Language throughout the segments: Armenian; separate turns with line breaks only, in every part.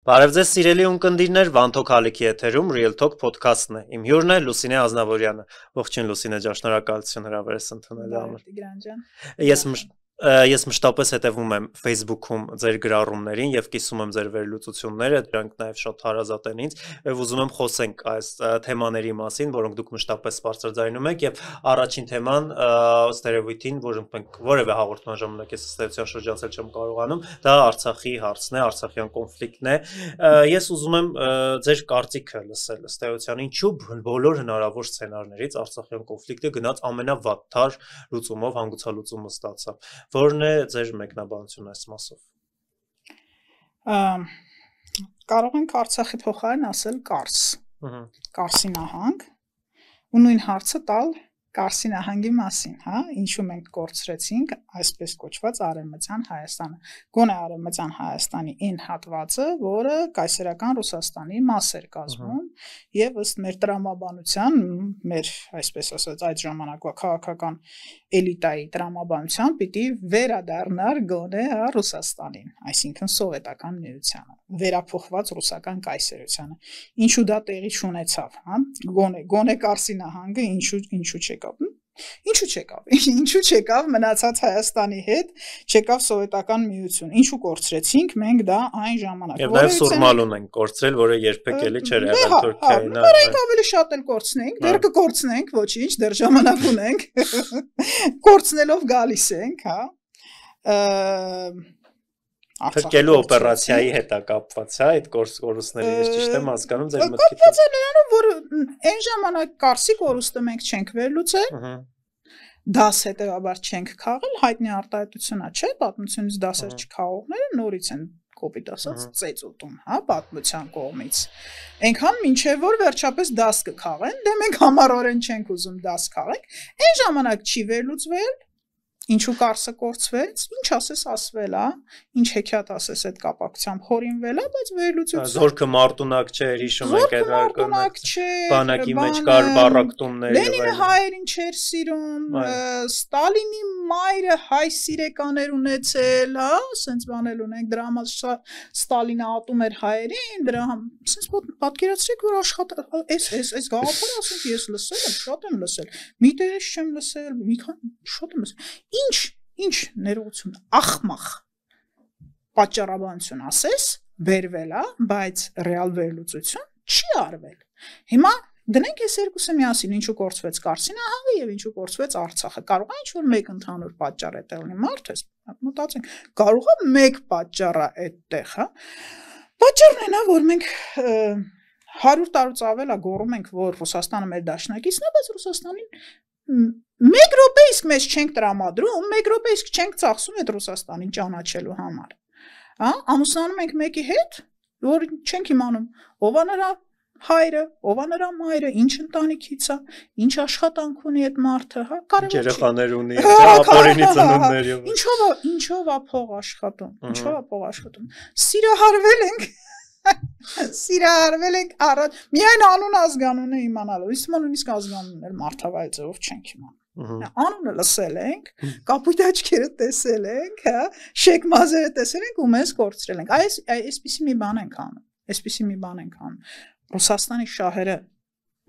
Բարև ձեզ սիրելի ունկնդիրներ, Վանթոք Հալիքի եթերում Real Talk podcast-ն է։ Իմ հյուրն է Լուսինե Ազնավուրյանը։ Ողջույն Լուսինե ջան, շնորհակալություն հրավերս ընդունելու համար։
Տիգրան ջան։
Ես մշտապես հետևում եմ Facebook-ում ձեր գրառումներին եւ կիսում եմ ձեր վերլուծությունները, դրանք նաեւ շատ հարազատ են ինձ, եւ ուզում եմ խոսենք այս թեմաների մասին, որոնք դուք մշտապես բարձրաձայնում եք եւ առաջին թեման ըստ երևույթին, որոնք մենք որևէ հաղորդման ժամանակ ես ըստեյության շրջանցել չեմ կարողանում, դա Արցախի հարցն է, Արցախյան կոնֆլիկտն է։ Ես ուզում եմ ձեր կարծիքը լսել ըստեյության, ինչու բոլոր հնարավոր սցենարներից Արցախյան կոնֆլիկտը գնաց ամենավատթար լուծումով, հանգուցալուծումը ստացավ։ Որն է ձեր մեկնաբանությունը այս մասով։
Կարող ենք Արցախի փոխարեն ասել Կարս։ Կարսի նահանգ ու նույն հարցը տալ Կարսի նահանգի մասին, հա, ինչու մենք կորցրեցինք այսպես կոչված Արևմտյան Հայաստանը։ Գոնե Արևմտյան Հայաստանի այն հատվածը, որը կայսերական Ռուսաստանի մաս էր կազմում, եւ ըստ մեր տրամաբանության, մեր, այսպես ասած, այդ ժամանակվա քաղաքական էլիտայի տրամաբանության պիտի վերադառնար գոնե Ռուսաստանին, այսինքն սովետական միությանը, վերափոխված ռուսական կայսերությանը։ Ինչու դա տեղի չունեցավ, հա? Գոնե Կարսի նահանգը ինչու չեկավ։ Ինչու չեկավ մնացած Հայաստանի հետ, չեկավ սովետական միություն։ Ինչու կորցրեցինք մենք դա այն ժամանակ։
Եվ նաև Սուրմալուն ենք կորցրել, որը երբեք էլի չէր եղել Թուրքիային։
Մենք ավելի շատ էլ կորցնենք, դեռ կկորցնենք, ոչինչ, դեռ ժամանակ ունենք։ Կորցնելով գալիս ենք, հա։
Փրկելու օպերացիայի հետ է կապված, հա, այդ կորուստները ես ճիշտ եմ հասկանում ձեր մտքից։
Կապված է նրանով, որ այն ժամանակ Կարսի կորուստը մենք չենք վերլուծել, դաս հետևաբար չենք քաղել, հայտնի արտահայտությունա, չէ, պատմությունից դասեր չքաղողները նորից են կոպիտ ասած ծեծուտում, հա, պատմության կողմից։ Այնքան մինչև որ վերջապես դաս կքաղեն, դե մենք համառորեն չենք ուզում դաս քաղենք, այն ժամանակ չի վերլուծվել։ Ինչու Կարսը կորցվեց, ինչ ասես ասվել է, ինչ հեքիաթ ասես այդ կապակցությամբ հորինվել է, բայց վերլուծություն
Զորքը մարտունակ չէր, հիշում եք այդ բանակի մեջ կար բառակտումներ եւ
Լենինը հայերին չէր սիրում, Ստալինի մայրը հայ սիրեկաներ ունեցել, հա, ասենց բանել ունենք, դրա համար Ստալինը ատում էր հայերին, դրա ասենց պատկերացրեք, որ այս գաղափարը ասենք ես լսել եմ, շատ եմ լսել, մի տերես չեմ լսել, մի քան շատ եմ լսել Ինչ ներողություն, ախմախ պատճառաբանություն ասես, վերվել է, բայց ռեալ վերլուծություն չի արվել։ Հիմա դնենք այս երկուսը միասին, ինչու կորցվեց Կարսի նահանգը եւ ինչու կորցվեց Արցախը։ Կարող է ինչ-որ մեկ ընդհանուր պատճառ է տեղնի մարդը, մտածենք, կարող է մեկ պատճառ է այդտեղ, հա։ Պատճառն է նա, որ մենք 100 տարուց ավել է գոռում ենք, որ Ռուսաստանը մեր դաշնակիցն է, բայց Ռուսաստանին մեկ րոպե իսկ մեզ չենք տրամադրում, մեկ րոպե իսկ չենք ծախսում այդ Ռուսաստանին ճանաչելու համար։ Հա, ամուսնանում ենք մեկի հետ, որ չենք իմանում, ով է նրա հայրը, ով է նրա մայրը, ինչ ընտանիքից է, ինչ աշխատանք ունի այդ մարդը, հա, կարևոր չէ։
Երեխաներ ունի, ապօրինի ծնունդներ եւ
Ինչով է փող աշխատում, ինչով է փող աշխատում։ Սիրահարվել ենք առանց միայն անուն ազգանունը իմանալու, իսկ նույնիսկ ազգանուններ մարդավայր ձևով չենք իմանում։ Անունը լսել ենք, կապույտ աչքերը տեսել ենք, հա, շեք մազերը տեսել ենք ու մեզ կորցրել ենք։ Այսպիսի մի բան ենք անում։ Ռուսաստանի շահերը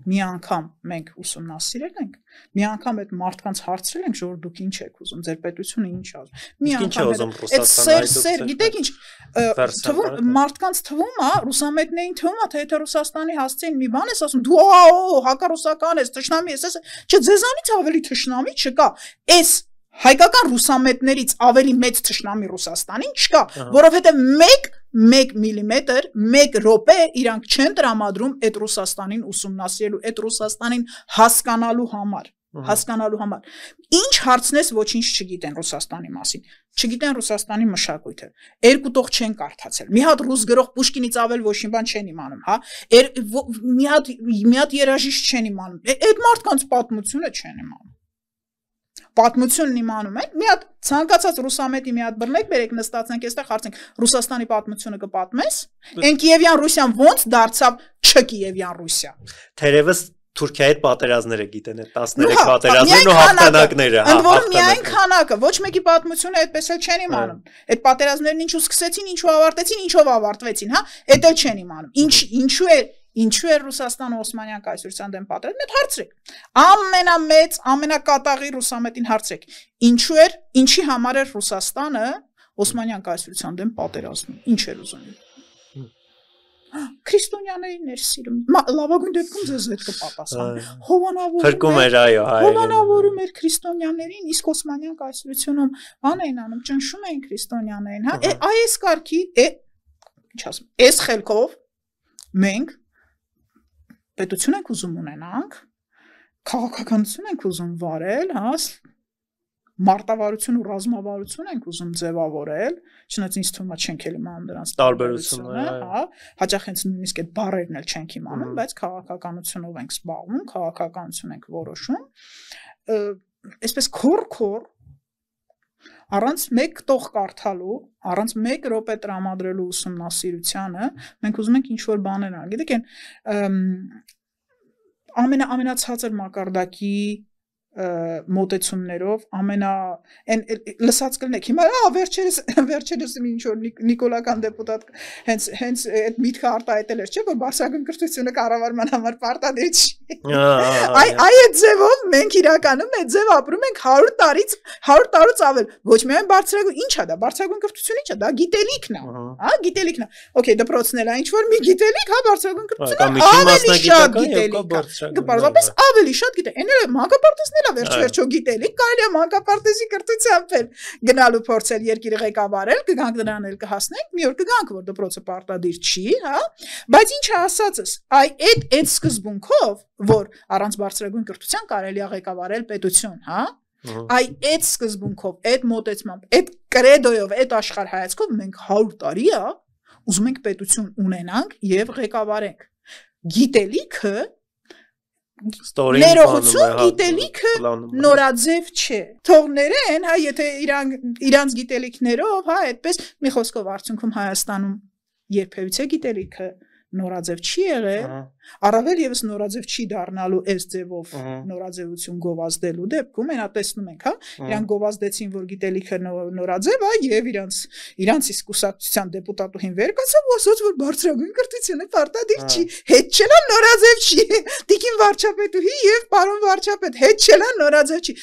մի անգամ մենք ուսումնասիրել ենք, մի անգամ այդ մարդկանց հարցրել ենք, որ դուք ինչ եք ուզում, ձեր պետությունը ինչ է ուզում։ Մի անգամ այդ գիտեք ինչ, մարդկանց թվում է, ռուսամետներին թվում է, թե եթե Ռուսաստանի հասցեին մի բան ես ասում, դու հակառուսական ես, թշնամի ես, չէ, ձեզանից ավելի թշնամի չկա։ Այս հայկական ռուսամետներից ավելի մեծ թշնամի Ռուսաստանին չկա, որովհետև մեկ միլիմետր, մեկ րոպե իրանք չեն տրամադրում այդ Ռուսաստանին ուսումնասիրելու, այդ Ռուսաստանին հասկանալու համար։ Ինչ հարցնես ոչինչ չգիտեն Ռուսաստանի մասին, չգիտեն Ռուսաստանի մշակույթը, երկու տող չեն կարդացել, մի հատ ռուս գրող Պուշկինից ավել ոչ մի բան չեն իմանում, հա, մի հատ երաժիշտ չեն իմանում, այդ մարդկանց պատմությունը չեն իմանում։ Պատմությունն իմանում են, մի հատ ցանկացած ռուսամետի մի հատ բռնեք, բերեք նստածենք այստեղ հարցենք Ռուսաստանի պատմությունը կպատմես, այն Կիևյան Ռուսիան ոնց դարձավ չկիևյան Ռուսիա։
Թերևս Թուրքիայի պատերազմները գիտեն, այդ 13 պատերազմներն ու հաղթանակները,
ընդ որում միայն քանակը, ոչ մեկի պատմությունը այդպես էլ չեն իմանում։ Այդ պատերազմներն ինչու սկսեցին, ինչու ավարտեցին, ինչով ավարտվեցին, հա, դա էլ չեն իմանում։ Ինչու է Ռուսաստանը Օսմանյան կայսրության դեմ պատերազմը, այդ հարցրեք։ Ամենամեծ, ամենակատաղի ռուսամետին հարցրեք։ Ինչի համար էր Ռուսաստանը Օսմանյան կայսրության դեմ պատերազմում։ Ինչ էր ուզում։ Քրիստոնյաներին էր սիրում։ Լավագույն դեպքում ձեզ այդ կպատասխան։ Հովանավորում էր քրիստոնյաներին, իսկ Օսմանյան կայսրությունում բան էին անում, ճնշում էին քրիստոնյաներին, հա։ Այս կարգի, ինչ ասեմ, այս խելքով մենք պետություն ենք ուզում ունենանք, քաղաքականություն ենք ուզում վարել, հա, մարտավարություն ու ռազմավարություն ենք ուզում ձևավորել, չնայած ինձ թվում է չենք էլ իմանում դրանց
տարբերությունը,
հա, հաճախ հենց նույնիսկ այդ բառերն էլ չենք իմանում, բայց քաղաքականությունով ենք զբաղվում, քաղաքականություն ենք որոշում, այսպես քոր առանց մեկ տող կարդալու, առանց մեկ րոպե տրամադրելու ուսումնասիրությանը, մենք ուզում ենք ինչ-որ բաներ անել։ Գիտեք, ամենացածր մակարդակի մոտեցումներով լսած կլինեք հիմա վերջերս ինչ որ նիկոլական դեպուտատ հենց այդ միտքը արտահայտել էր, չէ՞ որ բարձրագույն կրթությունը կառավարման համար պարտադիր չի։ Այդ ձևով մենք իրականում այդ ձև ապրում ենք 100 տարուց ավել։ Ոչ միայն բարձրագույն, ի՞նչ է դա, բարձրագույն կրթությունը ի՞նչ է, դա գիտելիքն է, հա, գիտելիքն է։ Okay, դպրոցն էլ է ինչ որ մի գիտելիք, հա, բարձրագույն կրթությունը ավելի շատ գիտելիք է։ Պարզապես ավելի շատ գիտելիք։ Էն էլ մանկապարտեզն վերջ-վերջո գիտելիք, կարելի է մանկապարտեզի կրթությամբ էլ գնալու փորձել երկիրը ղեկավարել, կգանք դրան էլ կհասնենք, մի օր կգանք, որ դպրոցը պարտադիր չի, հա, բայց ինչ է ասածս, այդ սկզբունքով, որ առանց բարձրագույն կրթության կարելի է ղեկավարել պետություն, հա, այդ սկզբունքով, այդ մոտեցմամբ, այդ կրեդոյով, այդ աշխարհայացքով մենք 100 տարի է ուզում ենք պետություն ունենանք եւ ղեկավարենք։ Գիտելիքը ներողություն գիտելիքը նորաձև չէ։ Թողներեն, հա, եթե իրանց գիտելիքներով, հա, այդպես մի խոսքով արդյունքում Հայաստանում երբևիցե գիտելիքը նորաձև չի եղել, առավել եւս նորաձև չի դառնալու այս ձևով նորաձևություն գովազդելու դեպքում, այնա տեսնում ենք, հա, իրանք գովազդեցին, որ գիտելիքը նորաձև է եւ իրանց իսկ կուսակցության դեպուտատուհին վեր կացավ ու ասաց, որ բարձրագույն կրթությունը պարտադիր չի, հետ չելա նորաձև չի, տիկին վարչապետուհի եւ պարոն վարչապետ, հետ չելա նորաձև չի։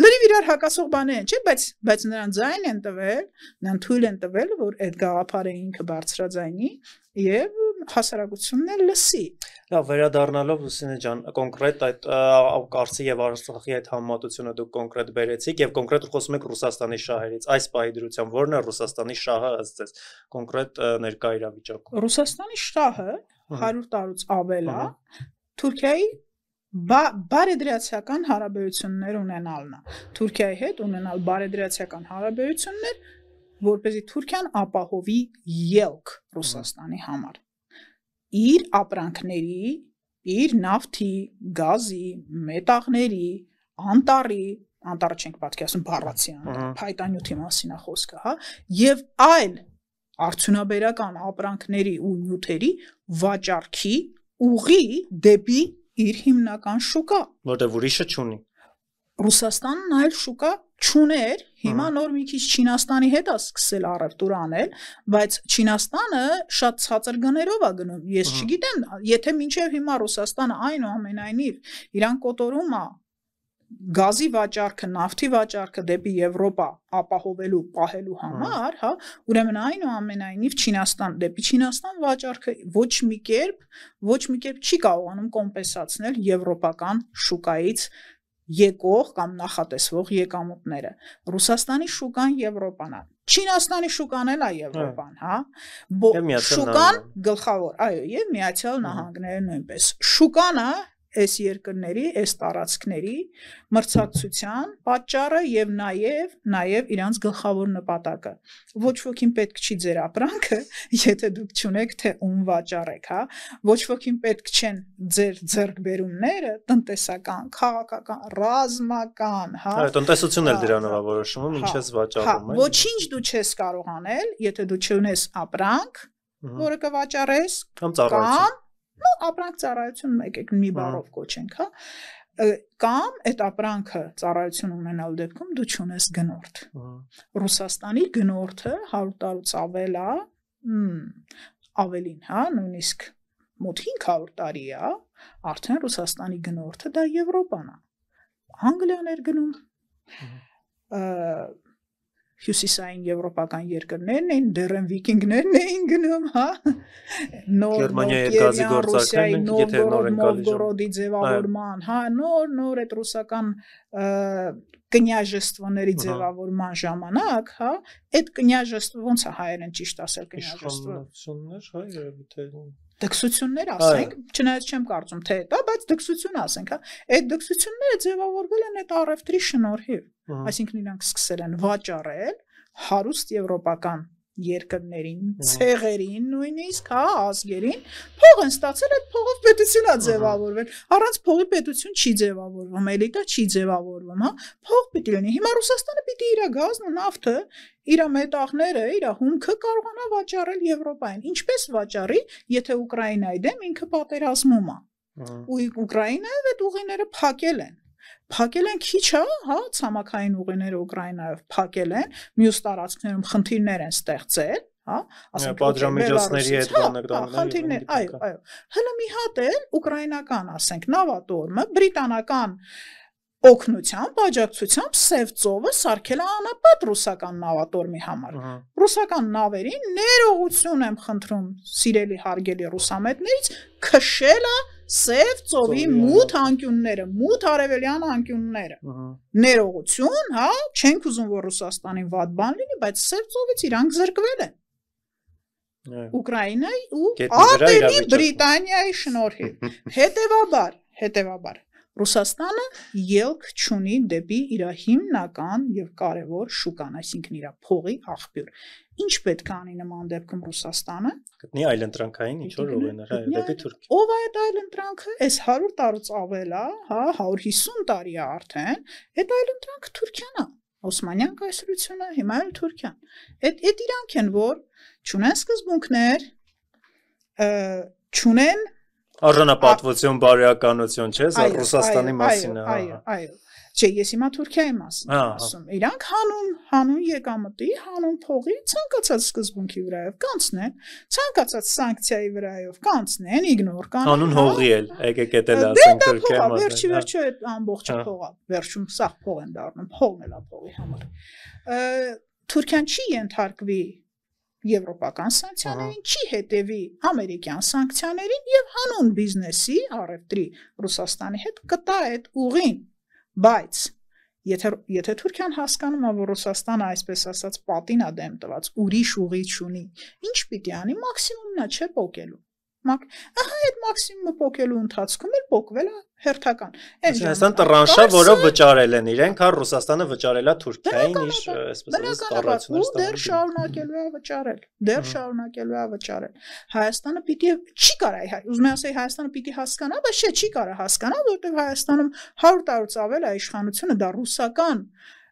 Լրիվ իրար հակասող բաներ են, չէ՞, բայց նրան ձայն են տվել, նրան թույլ են տվել, որ այդ գաղափարը ինքը բարձրաձայնի եւ հասարակությունն էլ լսի։
Լավ, վերադառնալով Լուսինե ջան, կոնկրետ այդ Կարսի եւ Արցախի այդ համեմատությունը դուք կոնկրետ բերեցիք եւ կոնկրետ խոսում եք Ռուսաստանի շահերից։ Այս պահի դրությամբ ո՞րն է Ռուսաստանի շահը ըստ ձեզ կոնկրետ ներկա իրավիճակում։
Ռուսաստանի շահը 100 տարուց ավել է Թուրքիայի բարեդրացիական հարաբերություններ ունենալն է։ Թուրքիայի հետ ունենալ բարեդրացիական հարաբերություններ, որպեսզի Թուրքիան ապահովի ելք Ռուսաստանի համար։ Իր ապրանքների, իր նավթի, գազի, մետաղների, անտառը չենք պատկի ասում բառացիան, փայտանյութի մասին է խոսքը, հա, եւ այլ արդյունաբերական ապրանքների ու նյութերի վաճառքի ուղի դեպի իր հիմնական շուկա,
որտեղ ուրիշը չունի։
Ռուսաստանն այլ շուկա չուներ, հիմա նոր մի քիչ Չինաստանի հետ է սկսել առևտուր անել, բայց Չինաստանը շատ ցածր գներով է գնում։ Ես չգիտեմ, եթե մինչև հիմա Ռուսաստանը այնուամենայնիվ իրան կոտորում է գազի վաճառքը, նավթի վաճառքը դեպի Եվրոպա ապահովելու, պահելու համար, հա, ուրեմն այնուամենայնիվ դեպի Չինաստան վաճառքը ոչ մի կերպ չի կարողանում կոմպենսացնել եվրոպական շուկայից եկող կամ նախատեսվող եկամուտները։ Ռուսաստանի շուկան Եվրոպան է։ Չինաստանի շուկան էլ է Եվրոպան, հա։ Շուկան գլխավոր, այո, եւ Միացյալ Նահանգները նույնպես։ Շուկան է այս երկրների, այս տարածքների մրցակցության պատճառը եւ նաեւ իրանց գլխավոր նպատակը։ Ոչ ոքին պետք չի ձեր ապրանքը, եթե դուք չունեք թե ում վաճառեք, հա։ Ոչ ոքին պետք չեն ձեր ձեռքբերումները, տնտեսական, քաղաքական, ռազմական, հա։
Այո, տնտեսությունն էլ դրանով է որոշվում, ինչ ես վաճառում,
այո։ Ոչինչ դու չես կարող անել, եթե դու չունես ապրանք, որը կվաճառես, կամ նո ապրանք ծառայություն եկեք մի բառով կոչենք, հա, կամ այդ ապրանքը ծառայություն ունենալ դեպքում դու չունես գնորդ։ Ռուսաստանի գնորդը 100 տարուց ավել է, ավելին, հա, նույնիսկ մոտ 500 տարի է, արդեն Ռուսաստանի գնորդը դա Եվրոպան է։ Անգլիան էր գնում, հյուսիսային եվրոպական երկրներն էին, դեռն վիկինգներն էին գնում, հա, Ռուսիայի Նովգորոդի ձևավորման, հա, նոր այդ ռուսական կնյաժествների ձևավորման ժամանակ, հա, այդ կնյաժествը ոնց է հայերեն ճիշտ ասել կնյաժествը։ Դքսություններ ասենք, չնայած չեմ կարծում թե դա, բայց դքսություն ասենք, հա, այդ դքսությունները ձևավորվել են այդ առևտրի շնորհիվ, այսինքն իրանք սկսել են վաճառել հարուստ եվրոպական երկրներին, ցեղերին, նույնիսկ, հա, ազգերին, փող են ստացել, այդ փողով պետություն է ձևավորվել, առանց փողի պետություն չի ձևավորվում, էլիտա չի ձևավորվում, հա, փող պիտի լինի, հիմա Ռուսաստանը պիտի իր գազն ու նավթը, իր մետաղները, իր հումքը կարողանա վաճառել Եվրոպային, ինչպես վաճառի, եթե Ուկրաինայի դեմ ինքը պատերազմում է, ու Ուկրաինայով այդ ուղիները փակել են քիչ, հա, ցամաքային ուղիները Ուկրաինայով փակել են, մյուս տարածքներում խնդիրներ են ստեղծել, հա, ասենք
պատժամիջոցների հետ
խնդիրներ, այո, հələ մի հատ էլ ուկրաինական, ասենք, նավատորմը բրիտանական օգնությամբ, աջակցությամբ Սև ծովը սարքել է անապատ ռուսական նավատորմի համար։ Ռուսական նավերին ներողություն եմ խնդրում սիրելի հարգելի ռուսամետներից, քշել է Սև ծովի մութ անկյունները, մութ արևելյան անկյունները։ Ներողություն, հա, չենք ուզում որ Ռուսաստանին վատ բան լինի, բայց Սև ծովից իրանք զրկվել են։ Ուկրաինայի ու արտերի Բրիտանիայի շնորհիվ։ Հետևաբար Ռուսաստանը ելք չունի դեպի իր հիմնական եւ կարևոր շուկան, այսինքն իր փողի աղբյուր։ Ինչ պետք է անի նման դեպքում Ռուսաստանը։
Գտնի այլընտրանքային ինչ որ ուղիներ, հա, դեպի Թուրքիա։
Ով է այդ այլընտրանքը? Այս 100 տարուց ավել է, հա, 150 տարի է արդեն, այդ այլընտրանքը Թուրքիան է։ Օսմանյան կայսրությունը, հիմա էլ Թուրքիան։ Այդ իրանք են, որ չունեն սկզբունքներ, չունեն
Արժանապատվություն, բարոյականություն, չէ՞, սա Ռուսաստանի մասին է։
Այո։ Չէ, ես հիմա Թուրքիայի մասին եմ ասում։ Իրանք հանուն եկամտի, հանուն փողի ցանկացած սկզբունքի վրայով կանցնեն, ցանկացած սանկցիայի վրայով կանցնեն, իգնոր կանեն։
Հանուն հողի էլ, եկեք էլ ասենք Թուրքիայի
մասին։ Վերջի այդ ամբողջը փողա, վերջում սաղ փող են դառնում, փողն էլ է փողի համար։ Թուրքիան չի ենթարկվի եվրոպական սանկցիաներին, չի հետևի ամերիկյան սանկցիաներին եւ հանուն բիզնեսի, առևտրի Ռուսաստանի հետ կտա այդ ուղին, բայց եթե Թուրքիան հասկանում է, որ Ռուսաստանը այսպես ասած պատին է դեմ տված, ուրիշ ուղի չունի, ինչ պիտի անի, մաքսիմումն է չէ պոկելու։ Ահա այդ մաքսիմումը պոկելու ընթացքում էլ պոկվել է հերթական։
Այսինքն տրանշա, որով վճարել են իրենք, հա Ռուսաստանը վճարել է Թուրքիային իր, այսպես ասած, ծառայություններ
դեռ շարունակելու է վճարել։ Հայաստանը պիտի չի կարա, ուզում եմ ասել Հայաստանը պիտի հասկանա, բայց չի կարա հասկանա, որովհետև Հայաստանում 100 տարուց ավել է իշխանությունը դա ռուսական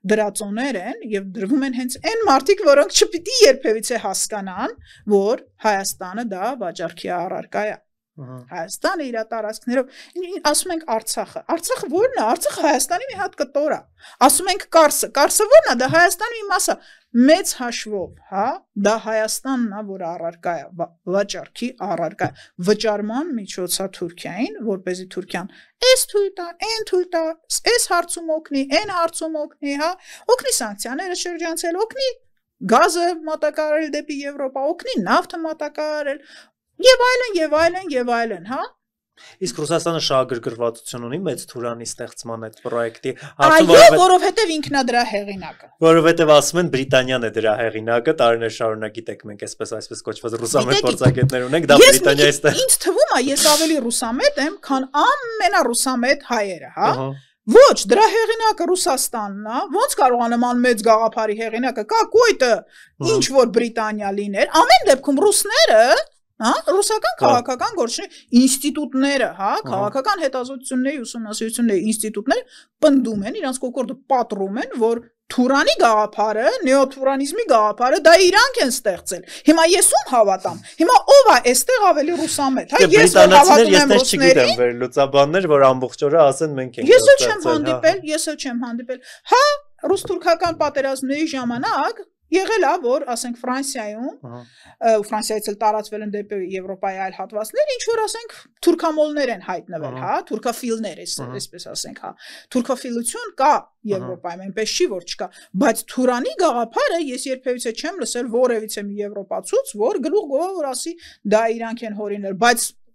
դրածոներ են եւ դրվում են հենց այն մարդիկ, որոնք չպիտի երբևիցե հասկանան, որ Հայաստանը դա վաճառքի առարկա է։ Հայաստանը իր տարածքներով, ասում ենք Արցախը ո՞րն է, Արցախը Հայաստանի մի հատ կտոր է։ Ասում ենք Կարսը ո՞րն է, դա Հայաստանի մի մաս է։ Մեծ հաշվով, հա, դա Հայաստանն է, որ առարկա է, վաճառքի առարկա, վճարման միջոց է Թուրքիային, որպեսզի Թուրքիան էս թույլ տա, այն թույլ տա, էս հարցում օգնի, այն հարցում օգնի, հա, օգնի սանկցիաները շրջանցել, օգնի գազը մատակարարել դեպի Եվրոպա, օգնի նավթը մատակարարել, եւ այլն, հա։
Իսկ Ռուսաստանը շահագրգռվածություն ունի մեծ Թուրանի ստեղծման այդ պրոյեկտի,
այո, որովհետև ինքն է դրա հեղինակը։
Որովհետև ասում են Բրիտանիան է դրա հեղինակը, տարիներ շարունակ գիտեք մենք այսպես կոչված ռուսամետ փորձագետներ ունենք, դա Բրիտանիայից է։
Ինձ թվում է, ես ավելի ռուսամետ եմ, քան ամենառուսամետ հայերը, հա։ Ոչ, դրա հեղինակը Ռուսաստանն է, ոնց կարող է նման մեծ գաղափարի հեղինակը, կակույտը ինչ որ Բրիտանիա լիներ, ամեն դեպքում ռուսները Հա, ռուսական քաղաքական գործիչների ինստիտուտները, հա, քաղաքական հետազոտությունների ուսումնասիրությունների ինստիտուտները պնդում են, իրանց կոկորդը պատռում են, որ Թուրանի գաղափարը, նեոթուրանիզմի գաղափարը դա իրանք են ստեղծել։ Հիմա ես ում հավատամ։ Հիմա ով է այստեղ ավելի ռուսամետ։ Հա ես հավատում եմ ռուսներին,
վերլուծաբաններ, որ ամբողջ օրը ասեն մենք ենք։
Ես էլ չեմ հանդիպել։ Հա ռուս-թուրքական պատերազմների ժամանակ եղել է, որ ասենք Ֆրանսիայում, Ֆրանսիայից էլ տարածվել են դեպի Եվրոպայի այլ հատվածներ, ինչ որ ասենք թուրքամոլներ են հայտնվել, հա, թուրքաֆիլներ, այսպես ասենք, հա։ Թուրքաֆիլություն կա Եվրոպայում, այնպես չի որ չկա, բայց Թուրանի գաղափարը ես երբևիցե չեմ լսել որևիցե մի եվրոպացուց, որ գլուխ գովա որ ասի դա իրանք են հորինել,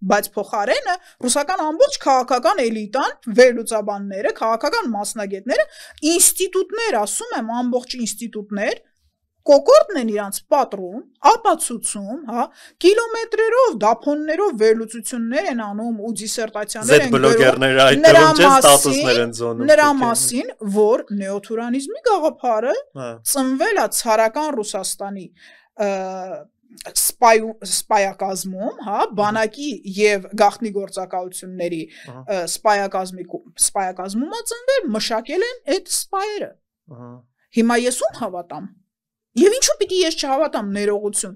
բայց փոխարենը ռուսական ամբողջ քաղաքական էլիտան, վերլուծաբանները, քաղաքական մասնագետները, ինստիտուտներ, ասում եմ, ամբողջ ինստիտուտներ կոկորդն են իրանց պատրում, ապացուցում, հա, կիլոմետրերով, դափոններով վերլուծություններ են անում ու դիսերտացիաներ են գրում նրա մասին, որ նեոթուրանիզմի գաղափարը ծնվել է ցարական Ռուսաստանի սպայակազմում, հա, բանակի եւ գաղտնի գործակալությունների սպայակազմում է ծնվել, մշակել են այդ սպայերը։ Հիմա ես ում հավատամ։ Եվ ինչու պիտի ես չհավատամ ներողություն,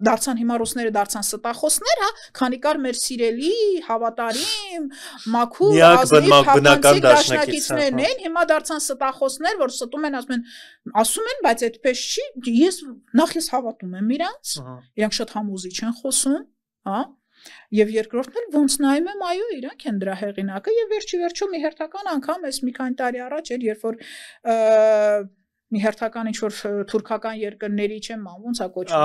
դարձան հիմա ռուսները դարձան ստախոսներ, հա, քանի կար մեր սիրելի, հավատարիմ, մաքուր, ազնիվ, փափանցիկ դաշնակիցներն են, հիմա դարձան ստախոսներ, որ ստում են, ասում են, բայց այդպես չի, ես հավատում եմ իրանք շատ համոզիչ են խոսում, հա, եւ երկրորդն էլ ոնց նայում եմ, այո, իրանք են դրա հեղինակը եւ վերջի մի հերթական անգամ էս մի քանի տարի առաջ էր, երբ որ մի հերթական ինչ-որ թուրքական երկրների չեմ ոնց է
կոչվում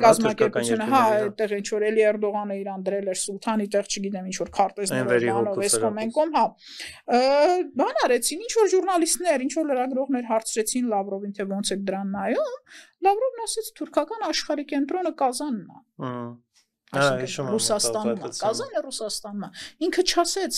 կազմակերպությունը, հա, այդտեղ ինչ-որ էլի Էրդողանը իրան դրել էր սուլթանի տեղ, չգիտեմ, ինչ-որ քարտեզներով բանով, էս կոմենկոմ, հա, բան արեցին, ինչ-որ ժուրնալիստներ, ինչ-որ լրագրողներ հարցրեցին Լավրովին, թե ոնց եք դրան նայում, Լավրովն ասեց թուրքական աշխարհի կենտրոնը Կազանն է, Ռուսաստանն է, Կազանը Ռուսաստանն է, ինքը չասեց,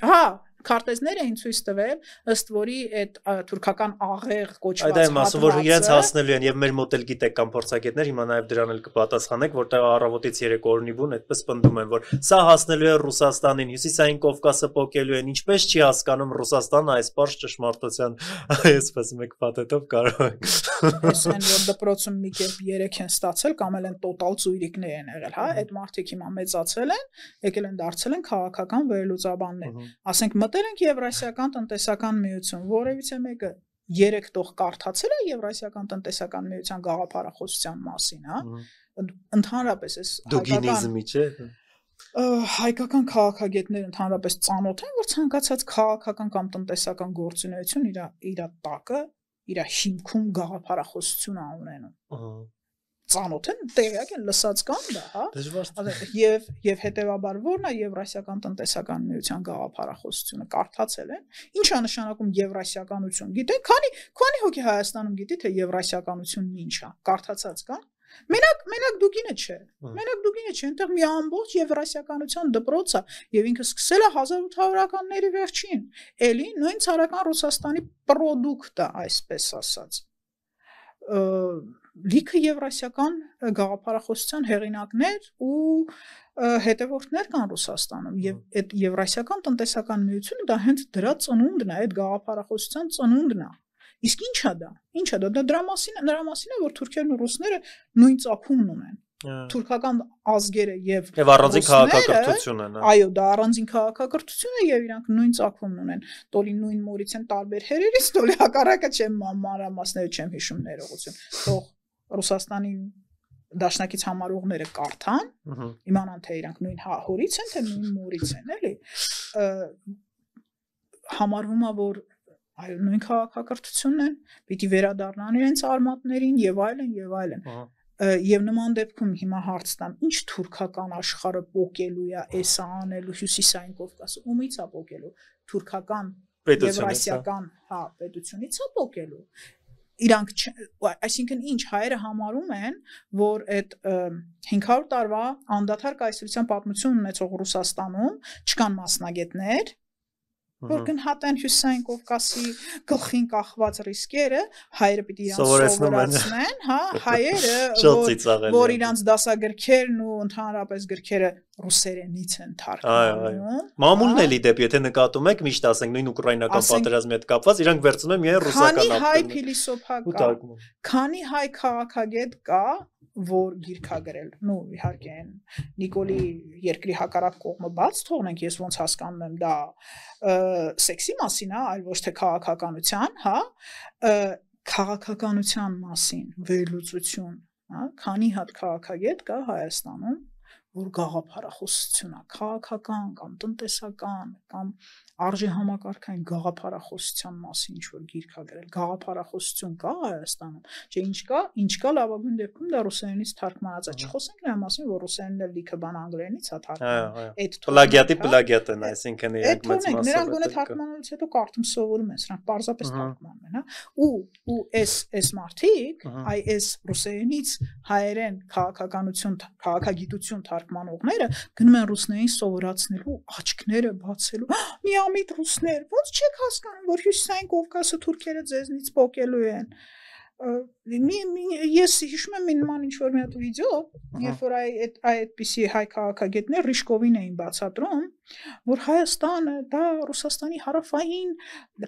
հա, քարտեզներ էին ցույց տվել, ըստ որի այդ թուրքական աղեղ կոչված
հատվածը, ասում որ իրենց հասնելու են եւ մեր մոտ էլ գիտեք կամ փորձագետներ, հիմա նաեւ դրան էլ կպատասխանեք, որտեղ առավոտից 3 օրնի բուն այդպես պնդում են, որ սա հասնելու է Ռուսաստանին, Հյուսիսային Կովկասը փոկելու են, ինչպես չի հասկանում Ռուսաստանը այս բարձ ճշմարտության, այսպես մեկ փաթեթով կարող է։
Այսինքն որ դպրոցում մի կերպ 3 են ստացել կամ էլ են տոտալ ծույրիկներ են եղել, հա, այդ մարդիկ հիմա մեծացել են, եկել են դարձել են քաղաքական վերլուծաբաններ, ասենք մտել ենք Եվրասիական տնտեսական միություն, որևիցե մեկը 3 տող կարդացել է Եվրասիական տնտեսական միության գաղափարախոսության մասին, հա, ընդհանրապես էս
դուգինիզմի չէ,
հայկական քաղաքագետները ընդհանրապես ծանոթ են, որ ցանկացած քաղաքական կամ տնտեսական գործունեություն իր տակը, իր հիմքում գաղափարախոսություն ունենում։ Ծանոթ են, տեղյակ են, լսած կան դա, հա, եւ հետեւաբար որն է Եվրասիական տնտեսական միության գաղափարախոսությունը կարդացել են, ինչ է նշանակում եվրասիականություն, գիտեք, քանի հոգի Հայաստանում գիտի թե եվրասիականությունն ինչ է, կարդացած կան, մենակ դուգինը չէ, այնտեղ մի ամբողջ եվրասիականության դպրոց է եւ ինքը սկսել է 1800-ականների վերջին, էլի նույն ցարական Ռուսաստանի պրոդուկտ է, այսպես ասած։ Լիքը եվրասիական գաղափարախոսության հեղինակներ ու հետևորդներ կան Ռուսաստանում եւ այդ եվրասիական տնտեսական միությունը դա հենց դրա ծնունդն է, այդ գաղափարախոսության ծնունդն է։ Իսկ ինչա դա դա դրա մասին է որ թուրքերն ու ռուսները նույն ծագումն ունեն թուրքական ազգերը եւ
առանձին քաղաքակրթություն են,
այո, դա առանձին քաղաքակրթություն է եւ իրանք նույն ծագումն ունեն, տոլի նույն մորից են տարբեր հերերից, տոլի հակառակը չեմ մանրամասները չեմ հիշում ներողություն, թող Ռուսաստանի դաշնակից համարողները կարդան, իմանան թե իրանք նույն հորից են, թե նույն մորից են, էլի, համարվում է որ այո, նույն քաղաքակրթությունն են, պիտի վերադառնան իրենց արմատներին եւ այլն։ Եվ նման դեպքում հիմա հարց տամ, ինչ թուրքական աշխարհը պոկելու է, էսա անելու Հյուսիսային Կովկասը, ումից է պոկելու, թուրքական եվրասիական, հա, պետությունից է պոկելու։ Իրանք, այսինքն ինչ հայերը համարում են, որ այդ 500 տարվա անդադար կայսրության պատմություն ունեցող Ռուսաստանում չկան մասնագետներ, որ գնահատեն Հյուսիսային Կովկասի գլխին կախված ռիսկերը, հայերը պիտի իրան սովորացնեն, հա, հայերը, որ իրանց դասագրքերն ու ընդհանրապես գրքերը ռուսերենից են թարգմանում։
Մամուլն էլի դեպի, եթե նկատում եք, միշտ ասենք նույն ուկրաինական պատերազմի հետ կապված, իրանք վերցնում են միայն ռուսական
ապտերն։ Քանի հայ փիլիսոփա կա, քանի հայ քաղաքագետ կա, որ գիրք ա գրել, իհարկե են Նիկոլի երկրի հակառակ կողմը բաց թողնենք, ես ոնց հասկանում եմ դա սեքսի մասին է, այլ ոչ թե քաղաքականության, հա, քաղաքականության մասին վերլուծություն, հա, քանի հատ քաղաքագետ կա Հայաստանում, որ գաղափարախոսություն է, քաղաքական կամ տնտեսական կամ արժի համակարգային գաղափարախոսության մասին ինչ-որ գիրք ա գրել, գաղափարախոսություն կա Հայաստանում, չէ ինչ կա լավագույն դեպքում դա ռուսերենից թարգմանած է, չխոսենք նրա մասին, որ ռուսերենն էլ լիքը բան անգլերենից է թարգմանում, այդ
պլագիատի պլագիատ են, այսինքն իրանք մեծ մասով
նրանք գոնե թարգմանելուց հետո կարդում սովորում են, սրանք պարզապես թարգմանում են, հա, ու այս մարդիկ, այս ռուսերենից հայերեն քաղաքականություն, քաղաքագիտություն թարգմանողները գնում են ռուսներին սովորացնելու, աչքները բացելու, միամիտ ռուսներ, ոնց չեք հասկանում, որ Հյուսիսային Կովկասը թուրքերը ձեզնից պոկելու են։ Ես հիշում եմ նման ինչ-որ մի հատ վիդեո, երբ որ այդպիսի հայ քաղաքագետներ Ռիշկովին էին բացատրում, որ Հայաստանը դա Ռուսաստանի հարավային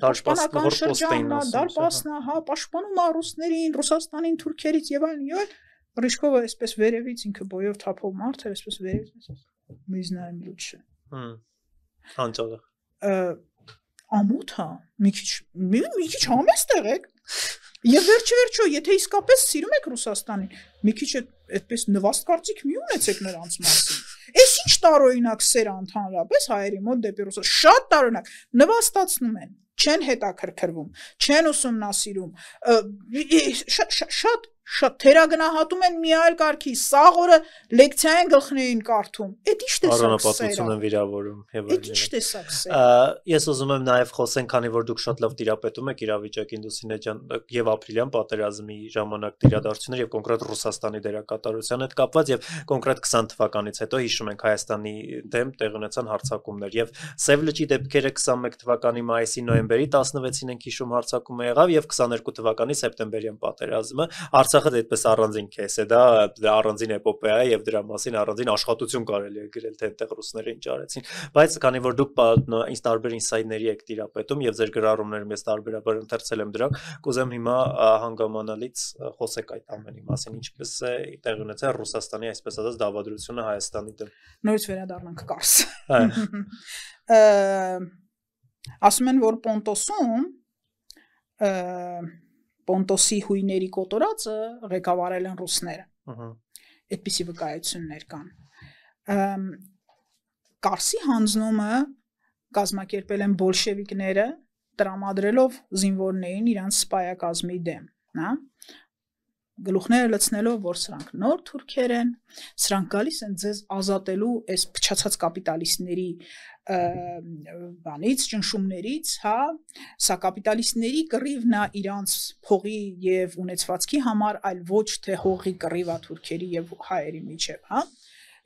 պաշտպանական շրջանն է, դարպասն է, հա, պաշտպանում է ռուսներին, Ռուսաստանին թուրքերից եւ այլն։ Ռիշկովը այսպես վերևից ինքը բոյով թափով մարդ էր, այսպես վերևից մեզ նայում լուչը։
Անջալը։
Ամոթ է, մի քիչ համեստ եղեք։ Եվ վերջը, եթե իսկապես սիրում եք Ռուսաստանին, մի քիչ այդպես նվաստ կարծիք մի ունեցեք նրանց մասին։ Էս ինչ տարօրինակ սեր ընդհանրապես հայերի մոտ դեպի Ռուսաստան, շատ տարօրինակ, նվաստացնում են, չեն հետաքրքրվում, չեն ուսումնասիրում, շատ թերագնահատում են մի այլ կարգի, սաղ օրը լեկցիա են գլխներին կարդում։ Էդ ի՞նչ տեսակ
առանապատվություն են վիրավորում եւ
այլն։ Էդ ի՞նչ տեսակ սեր։
Ես ուզում եմ նաեւ խոսենք, քանի որ դուք շատ լավ տիրապետում եք իրավիճակին, Լուսինե ջան, եւ ապրիլյան պատերազմի ժամանակ իրադարձություններ եւ կոնկրետ Ռուսաստանի դերակատարության հետ կապված եւ կոնկրետ 20 թվականից հետո հիշում ենք Հայաստանի դեմ տեղի ունեցան հարձակումներ եւ Սև լճի դեպքերը 21 թվականի մայիսի նոյեմբերի 16-ին ենք հիշում հարձակումը եղավ եւ 22 թվականի սեպտեմբերյան պատերազմը Արցախը այդպես առանձին կես է, դա առանձին էպոպեա է եւ դրա մասին առանձին աշխատություն կարելի է գրել թե այնտեղ ռուսները ինչ արեցին, բայց քանի որ դուք ինձ տարբեր ինսայդների եք տիրապետում եւ ձեր գրառումներում ես տարբերաբար ընթերցել եմ դրանք, կուզեմ հիմա հանգամանալից խոսեք այդ ամենի մասին, ինչպես է տեղի ունեցել Ռուսաստանի այսպես ասած դավադրությունը Հայաստանի դեմ։
Նորից վերադառնանք Կարս։ Ասում են, որ Պոնտոսի հույների կոտորածը ղեկավարել են ռուսները։ Այդպիսի վկայություններ կան։ Կարսի հանձնումը կազմակերպել են բոլշևիկները, տրամադրելով զինվորներին իրանց սպայակազմի դեմ, հա։ Գլուխները լցնելով, որ սրանք նոր թուրքեր են, սրանք գալիս են ձեզ ազատելու այս փչացած կապիտալիստների բանից, ճնշումներից, հա, սա կապիտալիստների կռիվն է իրանց փողի եւ ունեցվածքի համար, այլ ոչ թե հողի կռիվ է թուրքերի եւ հայերի միջեւ, հա։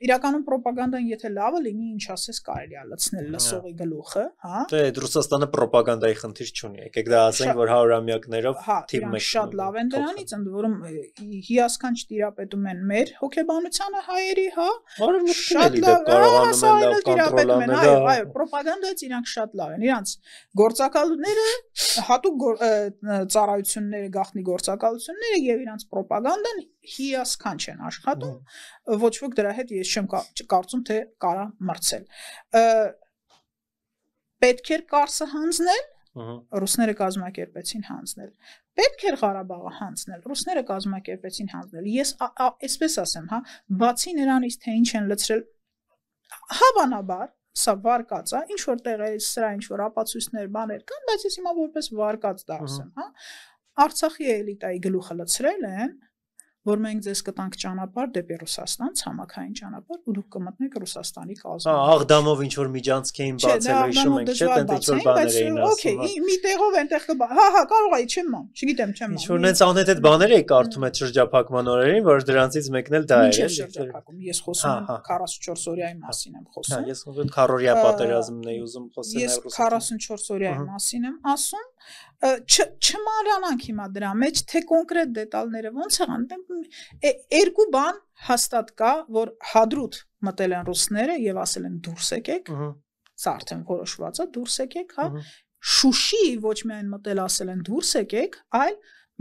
Իրականում պրոպագանդան եթե լավը լինի, ինչ ասես կարելի է լցնել լսողի գլուխը, հա։
Դե Ռուսաստանը պրոպագանդայի խնդիր չունի, եկեք դա ասենք, որ 100-ամյակներով թիվ 1
շատ լավ են դրանից, ընդ որում հիասքանչ տիրապետում են մեր հոգեբանությանը հայերի, հա։
Շատ լավ կարողանում են կոնտրոլ անել,
այո, պրոպագանդայից իրանք շատ լավ են։ Իրանց գործակալները, հատուկ ծառայությունները, գաղտնի գործակալությունները եւ իրանց պրոպագանդան հիասքանչ են աշխատում, ոչ ոք դրա հետ ես չեմ կարծում թե կարա մրցել։ Պետք էր Կարսը հանձնել, ռուսները կազմակերպեցին հանձնել։ Պետք էր Ղարաբաղը հանձնել, ռուսները կազմակերպեցին հանձնել։ Ես այսպես ասեմ, հա, բացի նրանից թե ինչ են լցրել, հավանաբար սա վարկած է, ինչ որ տեղերից սրա ինչ որ ապացույցներ բաներ կան, բայց ես հիմա որպես վարկած դա ասեմ, հա։ Արցախի էլիտայի գլուխը լցրել են, որ մենք ձեզ կտանք ճանապարհ դեպի Ռուսաստան, ցամաքային ճանապարհ, ու դուք կմտնեք Ռուսաստանի կազմում։
Աղդամով ինչ որ միջանցք էին բացելու, հիշում եք, չէ՞, տենց ինչ որ բաներ էին ասում։
Okay, մի տեղով այնտեղ հա, կարող է, չեմ ման, չգիտեմ, չեմ ման։
Ինչ որ նենց անհետ բաներ էի կարդում այդ շրջափակման օրերին, որ դրանցից մեկն էլ դա էր։
Ինչ շրջափակում, ես խոսում եմ 44 օրյայի մասին եմ խոսում։
Հա, ես քառորյա պատերազմն էի ուզում խոսել
Ես 44 օրյայի մասին եմ ասում, չմանրանանք հիմա դրա մեջ, թե կոնկրետ դետալները ոնց եղան, երկու բան հաստատ կա, որ հադրուտ մտել են ռուսները եւ ասել են դուրս եկեք, սա արդեն որոշված է, դուրս եկեք, հա, Շուշի ոչ միայն մտել ասել են դուրս եկեք, այլ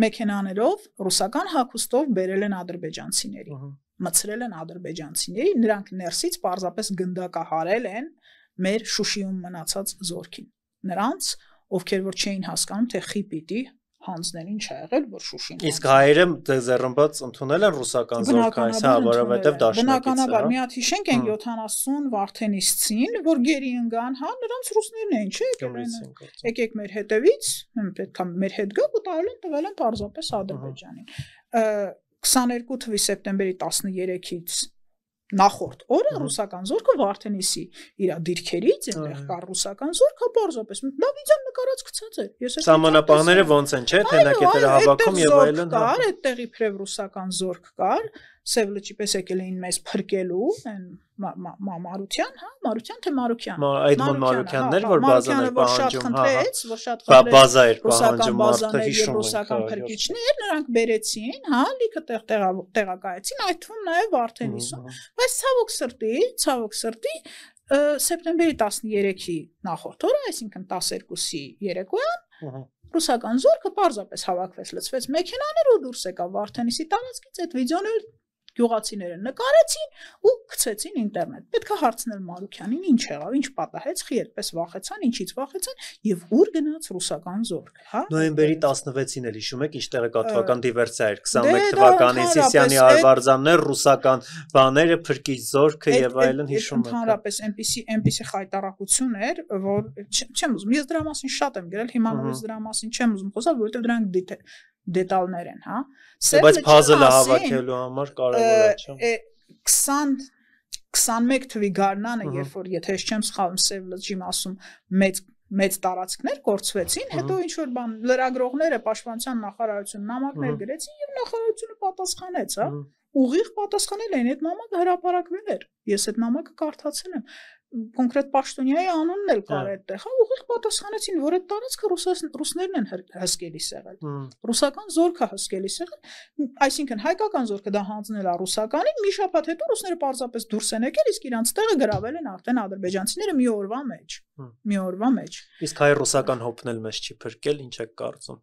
մեքենաներով ռուսական հագուստով բերել են ադրբեջանցիների, մցրել են ադրբեջանցիների, նրանք ներսից պարզապես գնդակահարել են մեր Շուշիում մնացած զորքին, նրանց, ովքեր որ չէին հասկանում, թե խի պիտի հանձնել ինչ ա եղել, որ Շուշին։
Իսկ հայերը ձեռնբաց ընդունել են ռուսական զորքը, այս հա, որովհետև դաշնակից է։
Բնականաբար, մի հատ հիշենք այն 70 վարդենիստին, որ գերի ընկան, հա, նրանց ռուսներն էին, չէ՞, եկեք մեր հետևից, պետք է մեր հետ գաք ու տվել են պարզապես Ադրբեջանին։ 22 թվականի սեպտեմբերի 13-ից նախորդ օրը ռուսական զորքը Վարդենիսի իր դիրքերից այնտեղ կար ռուսական զորքը պարզապես Դավիթյան նկարած գցած էր։
Սահմանապահները ոնց են, չէ՞, թենակետերը հավաքում եւ այլն։
Կար այդտեղի փրև ռուսական զորք կար, Սև լճի պես եկել էին մեզ փրկելու, Մարության, հա, Մարության թե Մարուկյան։
Այդ Մարուկյանն էր, որ բազան էր պահանջում,
որ շատ խնդրեց,
բազա էր
ռուսական
պահանջում,
բազաներ եւ ռուսական փրկիչներ, նրանք բերեցին, հա, լիքը տեղակայեցին, այդ թվում նաեւ Վարդենիսում, բայց ցավոք սրտի, սեպտեմբերի 13-ի նախորդ օրը, այսինքն 12-ի երեկոյան, ռուսական զորքը պարզապես հավաքվեց, լցվեց մեքենաներ ու դուրս եկավ Վարդենիսի տարածքից, այդ վիդեոն էլ գյուղացիները նկարեցին ու գցեցին ինտերնետ։ Պետք է հարցնել Մարուկյանին ինչ եղավ, ինչ պատահեց, խի այդպես վախեցան, ինչից վախեցան եւ ուր գնաց ռուսական զորքը, հա։
Նոյեմբերի 16-ին էլ հիշում եք, ինչ տեղեկատվական դիվերսիա էր 21 թվականի Սիսիանի Արվարձաններ, ռուսական բաները, փրկիչ զորքը եւ այլն հիշում եք։
Ընդհանրապես այնպիսի խայտարակություն էր, որ չեմ ուզում, ես դրա մասին շատ եմ գրել, հիմա նույնիսկ դրա մասին չեմ ուզում խոսալ, որովհետեւ դրանք դետալներ են, հա։
Բայց puzzle-ը հավաքելու համար կարևոր է,
չէ՞։ 21 թվականի գարնանը, երբ որ եթե ես չեմ սխալվում, Սև լճի մասում մեծ տարածքներ կորցվեցին, հետո ինչ որ բան լրագրողները պաշտպանության նախարարություն նամակներ գրեցին եւ նախարարությունը պատասխանեց, հա։ Ուղիղ պատասխանել են, այդ նամակը հրապարակվել էր։ Ես այդ նամակը կարդացել եմ։ Կոնկրետ պաշտոնյայի անունն էլ կար այդտեղ, հա, ուղիղ պատասխանեցին, որ այդ տարածքը ռուսներն են հսկելիս եղել։ Ռուսական զորքը հսկելիս եղել, այսինքն հայկական զորքը դա հանձնել է ռուսականին, մի շաբաթ հետո ռուսները պարզապես դուրս են եկել, իսկ իրանց տեղը գրավել են արդեն ադրբեջանցիները մի օրվա մեջ։
Իսկ հայ-ռուսական հոպն էլ մեզ չի փրկել, ինչ եք կարծում։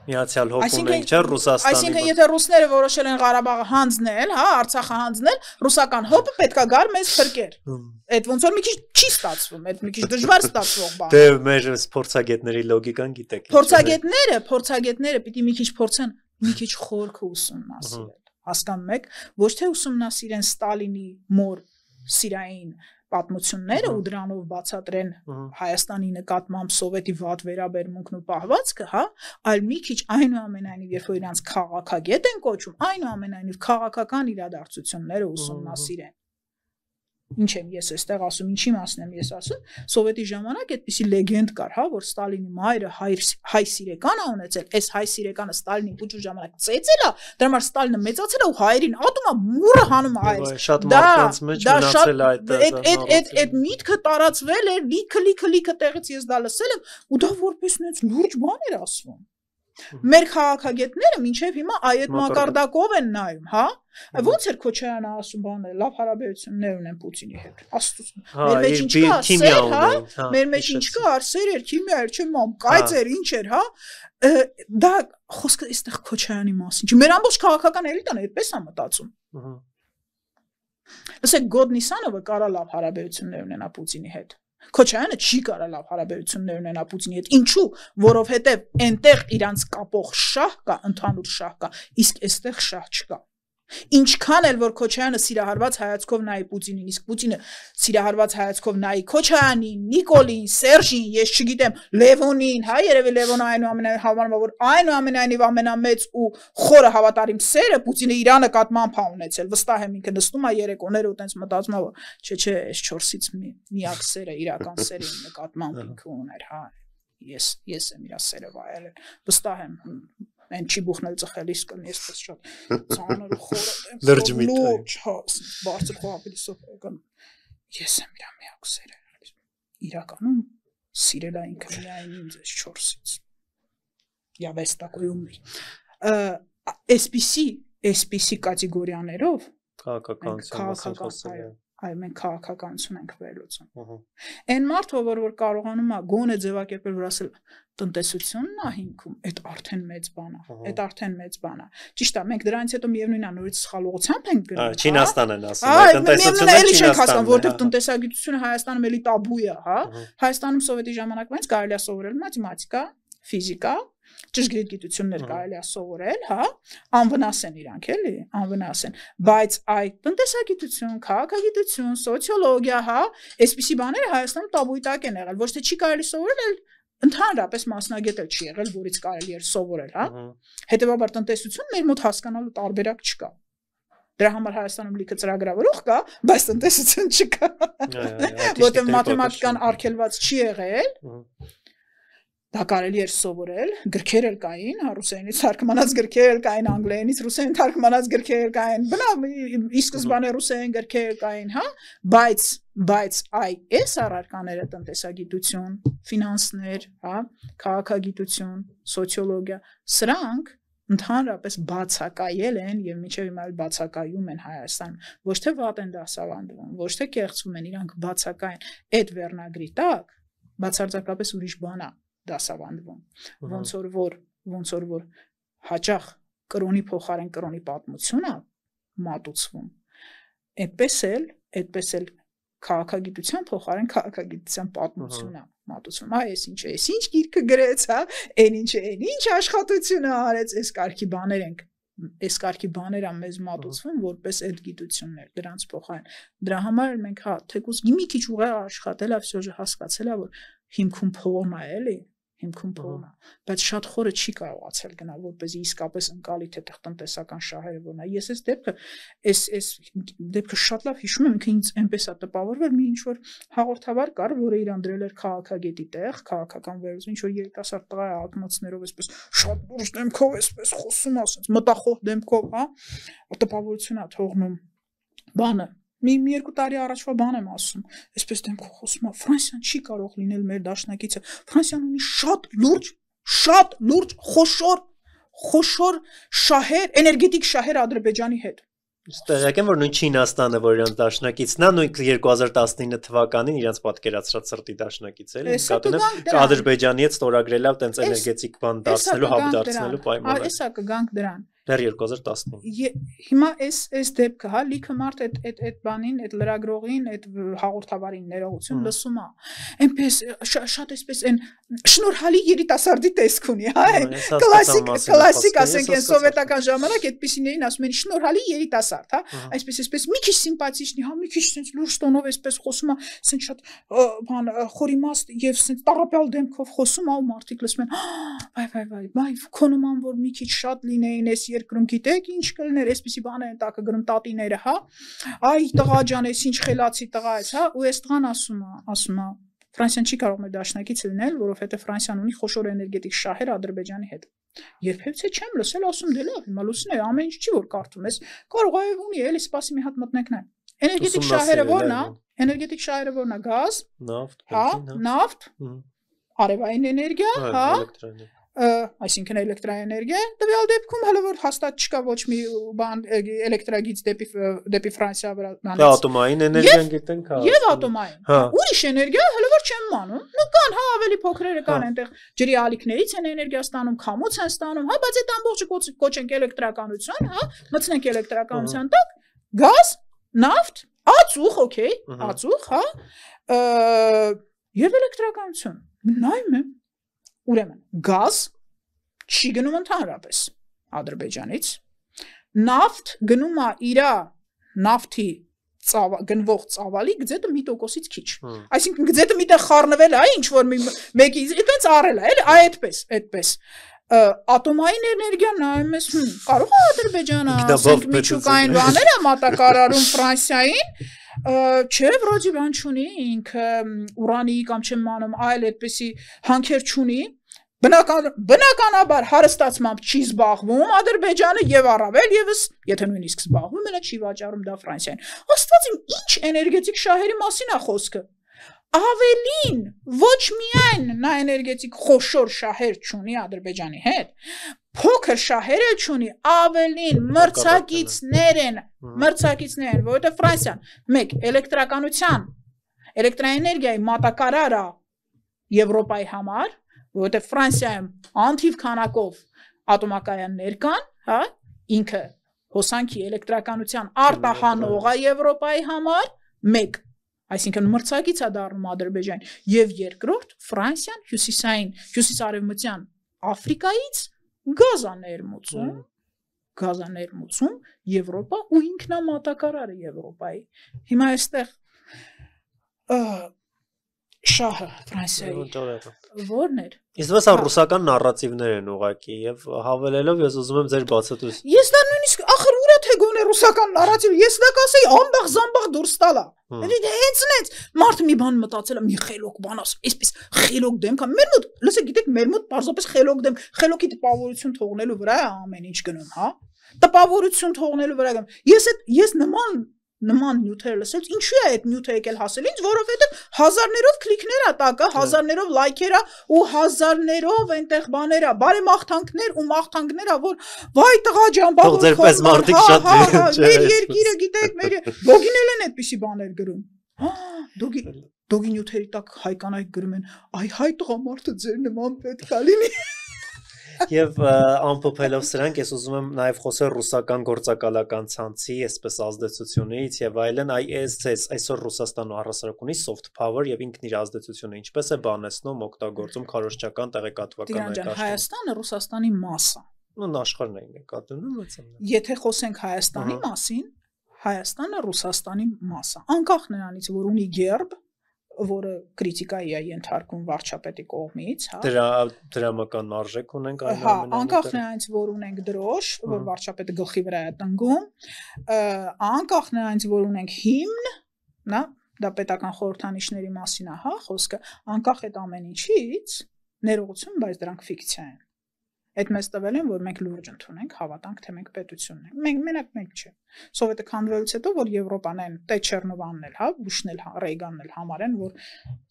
Միացյալ հոպ ունենք, չէ՞, Ռուսաստանի։
Այսինքն եթե ռուսները որոշել են Ղարաբաղը հանձնել, հա, Արցախը հանձնել, ռուսական հոպը պետքա գար մեզ փրկեր։ Այդ ոնց որ մի քիչ չի ստացվում, այդ մի քիչ դժվար ստացվող բան։
Դե մեր փորձագետների լոգիկան գիտեք։
Փորձագետները պիտի մի քիչ փորձեն, մի քիչ խորքը ուսումնասիրել։ Հասկանում եք, ոչ թե ուսումնասիրեն Ստալինի մոր սիրային պատմությունները ու դրանով բացատրեն Հայաստանի նկատմամբ սովետի վատ վերաբերմունքն ու պահվածքը, հա, այլ մի քիչ այնուամենայնիվ, երբ որ իրանց քաղաքագետ են կոչում, այնուամենայնիվ քաղաքական իրադարձությունները ուսումնասիրեն։ Ինչ եմ ես այստեղ ասում, ինչի մասն եմ ես ասում, սովետի ժամանակ այդպիսի լեգենդ կար, հա, որ Ստալինի մայրը հայ սիրեկան ա ունեցել, այս հայ սիրեկանը Ստալինի փուճու ժամանակ ծեծել ա, դրա համար Ստալինը մեծացել ա ու հայերին ատում ա մուրը հանում ա հայերին։
Շատ մարդկանց մեջ մնացել է
այդ միտքը տարածվել էր, լիքը տեղից ես դա լսել եմ, ու դա որպես նենց լուրջ բան էր ասվում։ Մեր քաղաքագետները մինչև հիմա այդ մակարդակով են նայում, հա։ Ոնց էր Քոչարյանը ասում բանը, լավ հարաբերություններ ունեն Պուտինի հետ։ Աստծո։ Մեր մեջ ինչ կա, սեր, հա։ Մեր մեջ ինչ կա, սեր էր, քիմիա էր, չեմ ամ, կայծ էր, ինչ էր, հա։ Դա խոսքը այստեղ Քոչարյանի մասին չի։ Մեր ամբողջ քաղաքական էլիտան այդպես է մտածում։ Լսեք, Գոդնիսանովը կարա լավ հարաբերություններ ունենա Պուտինի հետ։ Քոչարյանը չի կարա լավ հարաբերություններ ունենա Պուտինի հետ։ Ինչու? Որովհետև այնտեղ իրանց կապող շահ կա, ընդհանուր շահ կա, իսկ այստեղ շահ չկա։ Ինչքան էլ որ Քոչարյանը սիրահարված հայացքով նայի Պուտինին, իսկ Պուտինը սիրահարված հայացքով նայի Քոչարյանին, Նիկոլին, Սերժին, ես չգիտեմ, Լևոնին, հա, երևի Լևոնը այնուամենայնիվ հավանում է, որ այնուամենայնիվ ամենամեծ ու խորը հավատարիմ սերը Պուտինը իր նկատմամբ է ունեցել։ Վստահ եմ ինքը նստում է երեկոները ու տենց մտածում է, որ չէ, այս 4-ից միակ սերը, իրական սերը իմ նկատմամբ ինքը ուներ, հա։ Ես եմ իր սերը վայելել։ Վստահ եմ Այն չի բուխնել ծխելիս կլինի այսպես շատ ծանր ու խորը լուրջ բարձր խոհապիլիսոփական ես եմ իր միակ սերը իրականում սիրել է ինքը միայն ինձ այս 4-ից я весь такой умный այսպիսի կատեգորիաներով
քաղաքականություն
այ մենք քաղաքականություն ենք վերլուծում այն մարդը որ կարողանում է գոնե ձևակերպել որ ասել տնտեսությունն է հիմքում այդ արդեն մեծ բան է ճիշտ է մենք դրանից հետո միևնույն է նորից սխալողությամբ ենք գնում
Չինաստանն են ասում
տնտեսությունը չենք հասկանում որովհետև տնտեսագիտությունը Հայաստանում էլի տաբու է հա Հայաստանում սովետի ժամանակվանից կարելի է սովորել մաթեմատիկա ֆիզիկա ճշգրիտ գիտություններ կարելի է սովորել, հա, անվնաս են իրանք, էլի, անվնաս են, բայց այդ տնտեսագիտություն, քաղաքագիտություն, սոցիոլոգիա, հա, այսպիսի բաները Հայաստանում տաբուի տակ են եղել, ոչ թե չի կարելի սովորել, ընդհանրապես մասնագետ չի եղել, որից կարելի էր սովորել, հա։ Հետևաբար տնտեսություն մեր մոտ հասկանալու տարբերակ չկա։ Դրա համար Հայաստանում լիքը ծրագրավորող կա, բայց տնտեսություն չկա։ Որտեղ մաթեմատիկան արգելված չի եղել։ Դա կարելի էր սովորել, գրքեր էլ կային, հա, ռուսերենից թարգմանած գրքեր էլ կային, անգլերենից ռուսերեն թարգմանած գրքեր էլ կային, բնավ, ի սկզբանե ռուսերեն գրքեր կային, հա, բայց այս առարկաները տնտեսագիտություն, ֆինանսներ, հա, քաղաքագիտություն, սոցիոլոգիա, սրանք ընդհանրապես բացակայել են եւ մինչեւ հիմա բացակայում են Հայաստանում, ոչ թե վատ են դասավանդվում, ոչ թե կեղծում են, իրանք բացակայեն, այդ վերնագրի տակ բացարձակապես ուրիշ բան է դասավանդվում ոնց որ հաճախ կրոնի փոխարեն կրոնի պատմությունը մատուցվում այդպես էլ քաղաքագիտության փոխարեն քաղաքագիտության պատմությունը մատուցվում այս ինչ գիրքը գրեց հա ինչ աշխատությունը արեց այս կարգի բաներ մեզ մատուցվում որպես այդ գիտություններ դրանց փոխարեն դրա համար մենք հա թեկուզ մի քիչ ուղղ աշխատել է всё հասկացել է որ հիմքում փողն է էլի հիմքում փողն է բայց շատ խորը չի կարողացել գնալ որպեսզի իսկապես ընկալի թե տնտեսական շահերը որն է ես այս դեպքը շատ լավ հիշում եմ ինքը ինձ այնպես է տպավորվել մի ինչ որ հաղորդավար կար որը իրան դրել էր քաղաքագետի տեղ քաղաքական վերլուծում ինչ որ երիտասարդ տղա է ակնոցներով այսպես շատ բուրս դեմքով այսպես խոսում ասած մտախոհ դեմքով հա տպավորություն է թողնում բանը Մի 2 տարի առաջվա բան եմ ասում, այսպես դեմքով խոսում եմ, Ֆրանսիան չի կարող լինել մեր դաշնակիցը, Ֆրանսիան ունի շատ լուրջ, խոշոր շահեր, էներգետիկ շահեր Ադրբեջանի հետ։
Տեղյակ եմ, որ նույն Չինաստանը, որ իրենց դաշնակիցն է, նույն 2019 թվականին իրենց պատկերացրած սրտի դաշնակից է, նկատելով Ադրբեջանի հետ ստորագրել է տենց էներգետիկ բան դարձնելու, հաբ դարձնելու պայմաններ։
Այսա կգանք դրան։
Դեռ 2015
Հիմա այս դեպքը հա լիքը մարդ այդ բանին այդ լրագրողին այդ հաղորդավարին ներողություն լսում է այնպես շատ այսպես այն շնորհալի երիտասարդի տեսք ունի հա կլասիկ ասենք այն սովետական ժամանակ այդպեսիներին ասում են շնորհալի երիտասարդ հա այսպես մի քիչ սիմպաթիչնի հա մի քիչ sense լուրջ տոնով այսպես խոսում է sense շատ բան խորիմաստ եւ sense տարապյալ դեմքով խոսում է ու մարդիկ լսում են վայ քո նման որ մի քիչ շատ լինեին այս երկրում գիտեք ինչ կլներ այսպեսի բան են տակը գրում տատիները հա այ տղա ջան էս ինչ խելացի տղա է հա ու այս տղան ասում է Ֆրանսիան չի կարող մեր դաշնակից լինել որովհետեւ Ֆրանսիան ունի խոշոր էներգետիկ շահեր Ադրբեջանի հետ երբևէ չեմ լսել ասում դե լավ հիմա լուսին է ամեն ինչ չի որ կարդում ես կարող է ունի էլի սպասի մի հատ մտնենք նա էներգետիկ շահերը որն է էներգետիկ շահերը որն է գազ նավթ արևային էներգիա հա այսինքն էլեկտրաէներգիա տվյալ դեպքում հələ որ հաստատ չկա ոչ մի բան էլեկտրագիծ դեպի Ֆրանսիա վրա բանից
ատոմային էներգիան գիտենք հա
եւ ատոմային ուրիշ էներգիա հələ որ չեմ մանում նո կան հա ավելի փոքրերը կան այնտեղ ջրի ալիքներից են էներգիա ստանում քամուց են ստանում հա բայց այդ ամբողջը կոչենք էլեկտրականություն հա մտցնենք էլեկտրականության տակ գազ նավթ ածուխ օքեյ ածուխ հա եւ էլեկտրականություն նայում եմ Ուրեմն գազ չի գնում ընդհանրապես Ադրբեջանից նավթ գնում է իր նավթի գնվող ծավալի գծետը 1%-ից քիչ։ Այսինքն գծետը միտեղ խառնվել է, ինչ որ մեկի այդպես արել է, էլի, այդպես։ Ատոմային էներգիան նայում ես, կարող է Ադրբեջանը ասենք միջուկային բաները մատակարարում Ֆրանսիային, չէ, վրոդի բան չունի, ինքը ուրանի կամ չեմ անում, այլ այդպեսի հանքեր չունի, բնականաբար հարստացմամբ չի զբաղվում Ադրբեջանը եւ առավել եւս, եթե նույնիսկ զբաղվում է, չի վաճառում դա Ֆրանսիային։ Աստված իմ, ինչ էներգետիկ շահերի մասին է խոսքը։ Ավելին, ոչ միայն նա էներգետիկ խոշոր շահեր չունի Ադրբեջանի հետ, փոքր շահեր էլ չունի, ավելին մրցակիցներ են, որովհետև Ֆրանսիան մեկ էլեկտրականության, էլեկտրաէներգիայի մատակարար է Եվրոպայի համար, որովհետև Ֆրանսիայում անթիվ քանակով ատոմակայաններ կան, հա, ինքը հոսանքի էլեկտրականության արտահանող է Եվրոպայի համար, մեկ, այսինքն մրցակից է դառնում Ադրբեջան, եւ երկրորդ Ֆրանսիան հյուսիսարևմտյան Աֆրիկայից գազ է ներմուծում Եվրոպա ու ինքնամատակարար է Եվրոպայի։ Հիմա այստեղ շահը Ֆրանսիայի ո՞րն էր։
Իսկ դասա ռուսական նարատիվներ են ուղակի եւ հավելելով ես ուզում եմ ձեր բացատրություն։
Ես դա նույնիսկ ախր ուրա թե գոնե ռուսական նարատիվ, ես դա կասեի ամբախ զամբախ դուրս տալա։ Հենց մարդ մի բան մտածել է, մի խելոք բան ասում, այսպես խելոք դեմք, մեր մոտ, լսեք, գիտեք, մեր մոտ պարզապես խելոք դեմք, խելոքի տպավորություն թողնելու վրա է ամեն ինչ գնում, հա։ Տպավորություն թողնելու վրա գնում։ Ես նման նյութեր լսել, ինչու է այդ նյութը եկել հասել ինձ, որովհետև հազարներով քլիկներ է տակը, հազարներով լայքեր է ու հազարներով այնտեղ բաներ է, բարեմաղթանքներ ու մաղթանքներ է, որ վայ տղա ջան,
բաղ ձերպես մարդիկ շատ
մեր երկիրը գիտեք, մեր դոգին էլ են այդպիսի բաներ գրում։ Դոգի նյութերի տակ հայկանայք գրում են, այ հայ տղա մարդը ձեր նման պետք է լինի։
Եվ ամփոփելով սրանք ես ուզում եմ նաև խոսել ռուսական գործակալական ցանցի, այսպես ազդեցությունից եւ այլն, այսօր Ռուսաստանը առասարակ ունի soft power եւ ինքն իր ազդեցությունը ինչպես է բանեցնում, օգտագործում քարոզչական տեղեկատվական
ներկայացում։ Հայաստանը Ռուսաստանի մաս է։
Ու աշխարհն է նկատում,
Եթե խոսենք Հայաստանի մասին, Հայաստանը Ռուսաստանի մաս է։ Անկախ նրանից, որ ունի գերբ, որը քրիտիկայի է ենթարկվում վարչապետի կողմից, հա։
Դրամական արժեք ունենք
այն ամենը։ Անկախ նրանից, որ ունենք դրոշ, որ վարչապետը գլխի վրա է տնգում, անկախ նրանից, որ ունենք հիմն, նա դա պետական խորհրդանիշների մասին է, հա, խոսքը, անկախ այդ ամեն ինչից, ներողություն, բայց դրանք ֆիկցիա են։ Այդ մեզ տվել են, որ մենք լուրջ ընդունենք, հավատանք, թե մենք պետությունն ենք։ Մենք մենակ չէ։ Սովետը քանդվելուց հետո, որ Եվրոպան են, Թեչերնովանն էլ, հա, Բուշն էլ, Ռեյգանն էլ համարեն, որ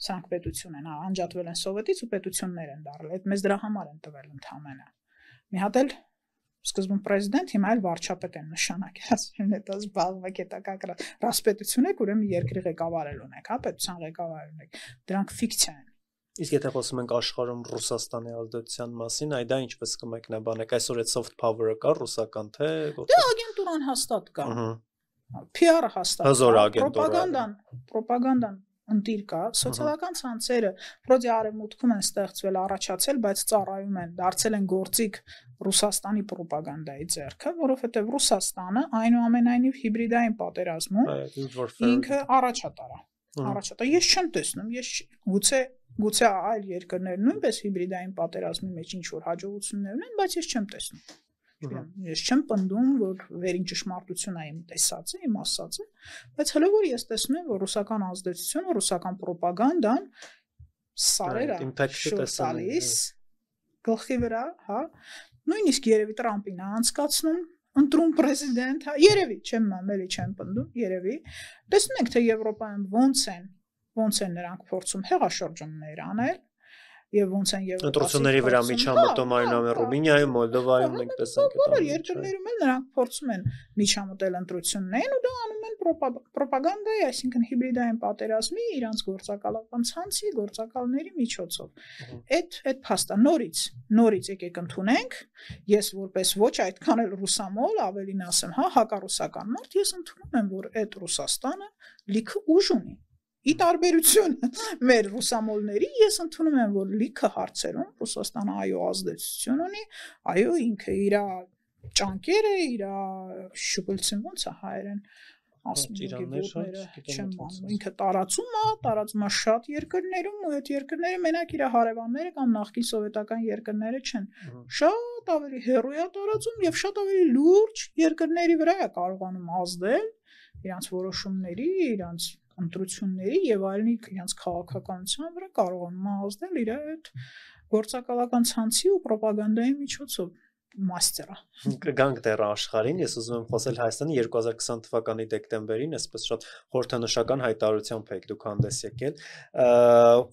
սրանք պետություն են, հա, անջատվել են Սովետից ու պետություններ են դառել։ Այդ մեզ դրա համար են տվել ընդհանրապես։ Մի հատ էլ սկզբում պրեզիդենտ, հիմա էլ վարչապետ են նշանակել, ասում են, դա զբաղվեք հետակակրա ռասպետություն եք, ուրեմն երկրի ղեկավար էլ ունեք, հա, պետության ղեկավար ունեք։ Դրանք ֆիկցիա են։
Իսկ եթե խոսում ենք աշխարհում Ռուսաստանի ազդեցության մասին, այ դա ինչպես կմեկնաբանեք, այսօր այդ soft power-ը կա ռուսական թե
Դա ագենտուրան հաստատ կա։ PR-ը հաստատ։ Պրոպագանդան ընտիր կա, սոցիալական ցանցերը պրոդի արևմուտքում են ստեղծվել, առաջացել, բայց ծառայում են, դարձել են գործիք Ռուսաստանի պրոպագանդայի ձեռքը, որովհետև Ռուսաստանը այնուամենայնիվ հիբրիդային պատերազմում ինքը առաջատար է։ Ես չեմ տեսնում, գուցե այլ երկրներ նույնպես հիբրիդային պատերազմի մեջ ինչ-որ հաջողություններ ունեն, բայց ես չեմ տեսնում։ Ես չեմ պնդում, որ վերին ճշմարտությունն է իմ տեսածը, իմ ասածը, բայց հələ որ ես տեսնում եմ, որ ռուսական ազդեցությունը, ռուսական պրոպագանդան սարերը շուտալիս գլխի վրա, հա, նույնիսկ երևի Տրամպին է անցկացնում ընտրում պրեզիդենտ, հա, երևի, չեմ պնդում, երևի։ Տեսնում ենք, թե Եվրոպայում ոնց են նրանք փորձում հեղաշրջումներ անել եւ ոնց են Եվրոպայի
ընտրությունների վրա միջամտում այնուամենայնիվ Ռումինիայում, Մոլդովայում մենք տեսանք
բոլոր երկրներում էլ նրանք փորձում են միջամտել ընտրություններին ու դա անում են պրոպագանդայի, այսինքն հիբրիդային պատերազմի իրանց գործակալական ցանցի գործակալների միջոցով։ Այդ փաստը նորից եկեք ընդունենք, ես որպես ոչ այդքան էլ ռուսամոլ, ավելին ասեմ, հա, հակառուսական մարդ, ես ընդունում եմ, որ այդ Ռուսաստանը լիքը ուժ ունի։ Ի տարբերություն մեր ռուսամոլների, ես ընդունում եմ, որ լիքը հարցերում Ռուսաստանը այո ազդեցություն ունի, այո ինքը իր ճանկերը, իր շուպլցին ոնց է հայերեն ասում չեմ անում, ինքը տարածում է շատ երկրներում ու այդ երկրները մենակ իր հարևանները կամ նախկին սովետական երկրները չեն, շատ ավելի հեռու է տարածում եւ շատ ավելի լուրջ երկրների վրա է կարողանում ազդել իրանց որոշումների, իրանց ընտրությունների եւ այլնի իրանց քաղաքականության վրա կարողանում է ազդել իր այդ գործակալական ցանցի ու ռոպագանդայի միջոցով մաստера
Կգանք դեռ աշխարհին, ես ուզում եմ խոսել Հայաստանի 2020 թվականի դեկտեմբերին, այսպես շատ խորհրդանշական հայտարարությամբ եք դուք հանդես եկել,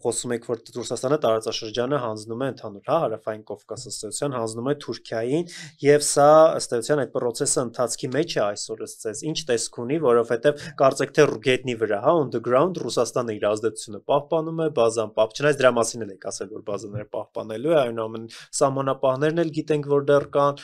խոսում եք, որ Ռուսաստանը տարածաշրջանը հանձնում է ընդհանուր, Հարավային Կովկաս ըստ հանձնում է Թուրքիային, եւ սա ըստ էության այդ process-ը ընթացքի մեջ է այսօր ըստ ձեզ, ինչ տեսք ունի, որովհետեւ կարծեք թե գետնի վրա, on the ground Ռուսաստանը իր ազդեցությունը պահպանում է, բազան պահ, չնայած դրա մասին էլ եք ասել, որ բազաները պահպանելու է, այնուամենայնիվ սահմանապահներն էլ գիտենք, որ դեռ կան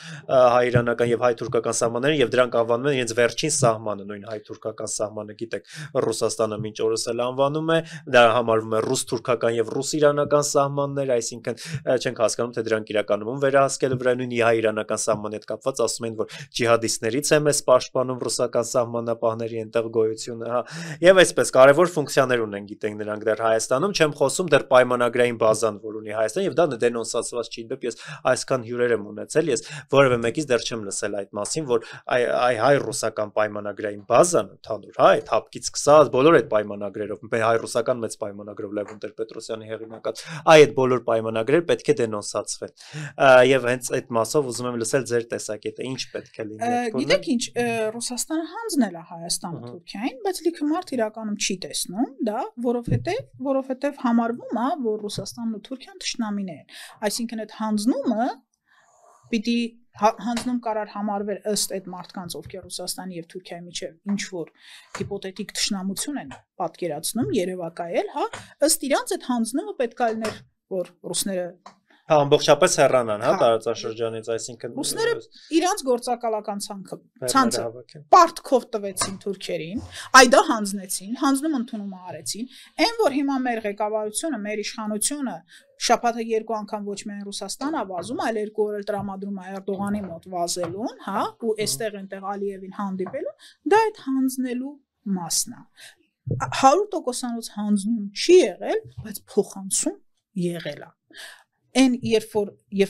հայ-իրանական եւ հայ-թուրքական սահմանները եւ դրանք անվանում են իրենց վերջին սահմանը, նույն հայ-թուրքական սահմանը, գիտեք, Ռուսաստանը մինչ օրս էլ անվանում է, դա համարվում է ռուս-թուրքական եւ ռուս-իրանական սահմաններ, այսինքն չենք հասկանում, թե դրանք իրականում ում վերահսկելու վրա նույն հայ-իրանական սահմանի հետ կապված ասում են, որ ջիհադիստներից է մեզ պաշտպանում ռուսական սահմանապահների այնտեղ գոյությունը, հա, եւ այսպես կարեւոր ֆունկցիաներ ունեն, գիտենք նրանք դեռ Հայաստանում, չեմ խոսում դեռ պայմանագրային բազան, որ ունի Հայաստանը եւ դա դենոնսացված չի, դեպի ես այսքան հյուրեր եմ ունեցել, ես որևէ մեկից դեռ չեմ լսել այդ մասին, որ հայ-ռուսական պայմանագրային բազան ընդհանուր, հա, այդ հապկից սկսած բոլոր այդ պայմանագրերով, հայ-ռուսական մեծ պայմանագրով Լևոն Տեր-Պետրոսյանի հեղինակած, այդ բոլոր պայմանագրերը պետք է դենոնսացվեն։ Եվ հենց այդ մասով ուզում եմ լսել ձեր տեսակետը, ինչ պետք է լինի։
Գիտեք ինչ, Ռուսաստանը հանձնել է Հայաստանը Թուրքիային, բայց լիքը մարդ իրականում չի տեսնում դա, որովհետև համարվում է, որ Ռուսաստանն ու Թուրքիան թշնամիներ են։ Այսինքն այդ հանձնումը պիտի հանձնում կարար համարվել ըստ այդ մարդկանց, ովքեր Ռուսաստանի եւ Թուրքիայի միջև ինչ որ հիպոթետիկ թշնամություն են պատկերացնում, երևակայել, հա, ըստ իրանց այդ հանձնումը պետք է լիներ, որ ռուսները
Հա, ամբողջապես հեռանան, հա, տարածաշրջանից, այսինքն
ռուսները իրանց գործակալական ցանցը պարտքով տվեցին թուրքերին, այդա հանձնեցին, հանձնում ընդունումը արեցին, այն որ հիմա մեր ղեկավարությունը, մեր իշխանությունը շաբաթը երկու անգամ ոչ միայն Ռուսաստան է վազում, այլ երկու օր էլ տրամադրում է Էրդողանի մոտ վազելուն, հա, ու այստեղ այնտեղ Ալիևին հանդիպելուն, դա այդ հանձնելու մասն է։ 100%-անոց հանձնում չի եղել, բայց փոխանցում եղել է։ Այն երբ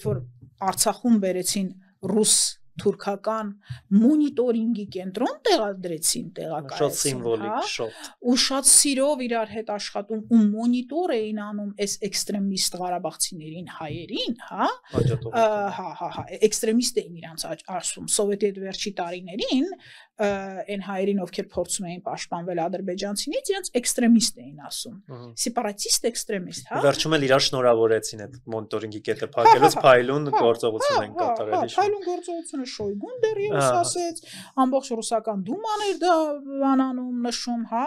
որ Արցախում բերեցին ռուս-թուրքական մոնիտորինգի կենտրոն տեղադրեցին
շատ սիմվոլիկ, շատ
ու շատ սիրով իրար հետ աշխատում ու մոնիտոր էին անում այս էքստրեմիստ ղարաբաղցիներին հայերին, հա, էքստրեմիստ էին իրանց ասում սովետի այդ վերջի տարիներին այն հայերին, ովքեր փորձում էին պաշտպանվել ադրբեջանցիներից, իրենց էքստրեմիստ էին ասում, սեպարատիստ էքստրեմիստ, հա։
Վերջում էլ իրար շնորհավորեցին այդ մոնիտորինգի կետը փակելուց փայլուն գործողություն են կատարել։
Փայլուն գործողությունը Շոյգուն դեռևս ասեց, ամբողջ ռուսական դուման էր դա բանանում նշում, հա,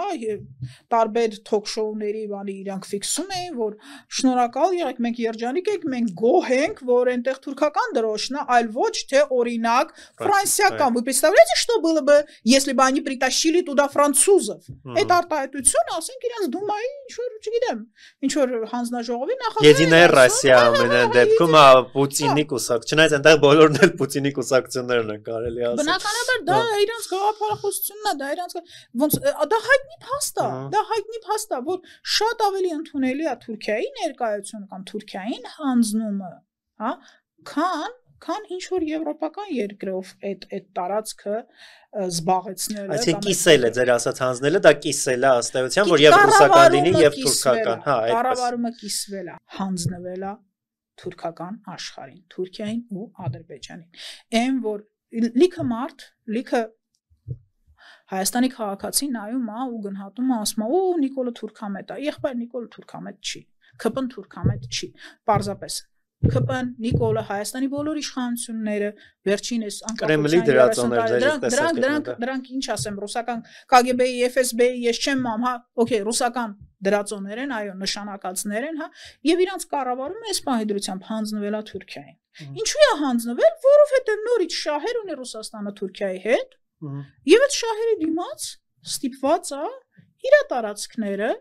տարբեր թոք-շոուների բանի իրանք ֆիքսում էին, որ շնորհակալ եղեք, մենք երջանիկ ենք, մենք գոհ ենք, որ այնտեղ թուրքական դրոշն է, այլ ոչ թե օրինակ ֆրանսիական։ Вы представляете, что было бы если бы они притащили туда французов. Այդ արտահայտությունը, ասենք, իրենց դումայի ինչ որ, չգիտեմ, ինչ որ հանձնաժողովի նախագահ։
Եդինայ Ռոսիա ամեն դեպքում Պուտինի կուսակ, չնայած այնտեղ բոլորն էլ Պուտինի կուսակցություններն են կարելի ասել։
Բնականաբար դա իրենց գաղափարախոսությունն է, դա իրենց ոնց դա հայտնի փաստ է, որ շատ ավելի ընդունելի է Թուրքիայի ներկայությունը կամ Թուրքիային հանձնումը, հա, քան ինչ որ եվրոպական երկրով այդ տարածքը զբաղեցնելը։
Այսինքն կիսել է ձեր ասած հանձնելը, դա կիսել է ըստ էության, որ եւ ռուսական լինի եւ թուրքական, հա, այդպես։ Կառավարումը
կիսվել է, հանձնվել է թուրքական աշխարհին, Թուրքիային ու Ադրբեջանին։ Այն որ լիքը Հայաստանի քաղաքացի նայում է ու գնահատում է, ասում է, «Օ, Նիկոլը թուրքամետ է»։ Եղբայր Նիկոլը թուրքամետ չի, ԿՊ-ն թուրքամետ չի, պարզապես ԿՊ-ն, Նիկոլը, Հայաստանի բոլոր իշխանությունները, վերջինս
Կրեմլի դրածոներ,
դրանք ինչ ասեմ, ռուսական KGB-ի, FSB-ի, ես չեմ մամ, հա, օքեյ, ռուսական դրածոներ են, այո, նշանակածներ են, հա, եւ իրանց կառավարումը այս պահի հանձնվել է Թուրքիային։ Ինչու է հանձնվել, որովհետեւ նորից շահեր ունի Ռուսաստանը Թուրքիայի հետ, եւ այդ շահերի դիմաց ստիպված է իր տարածքները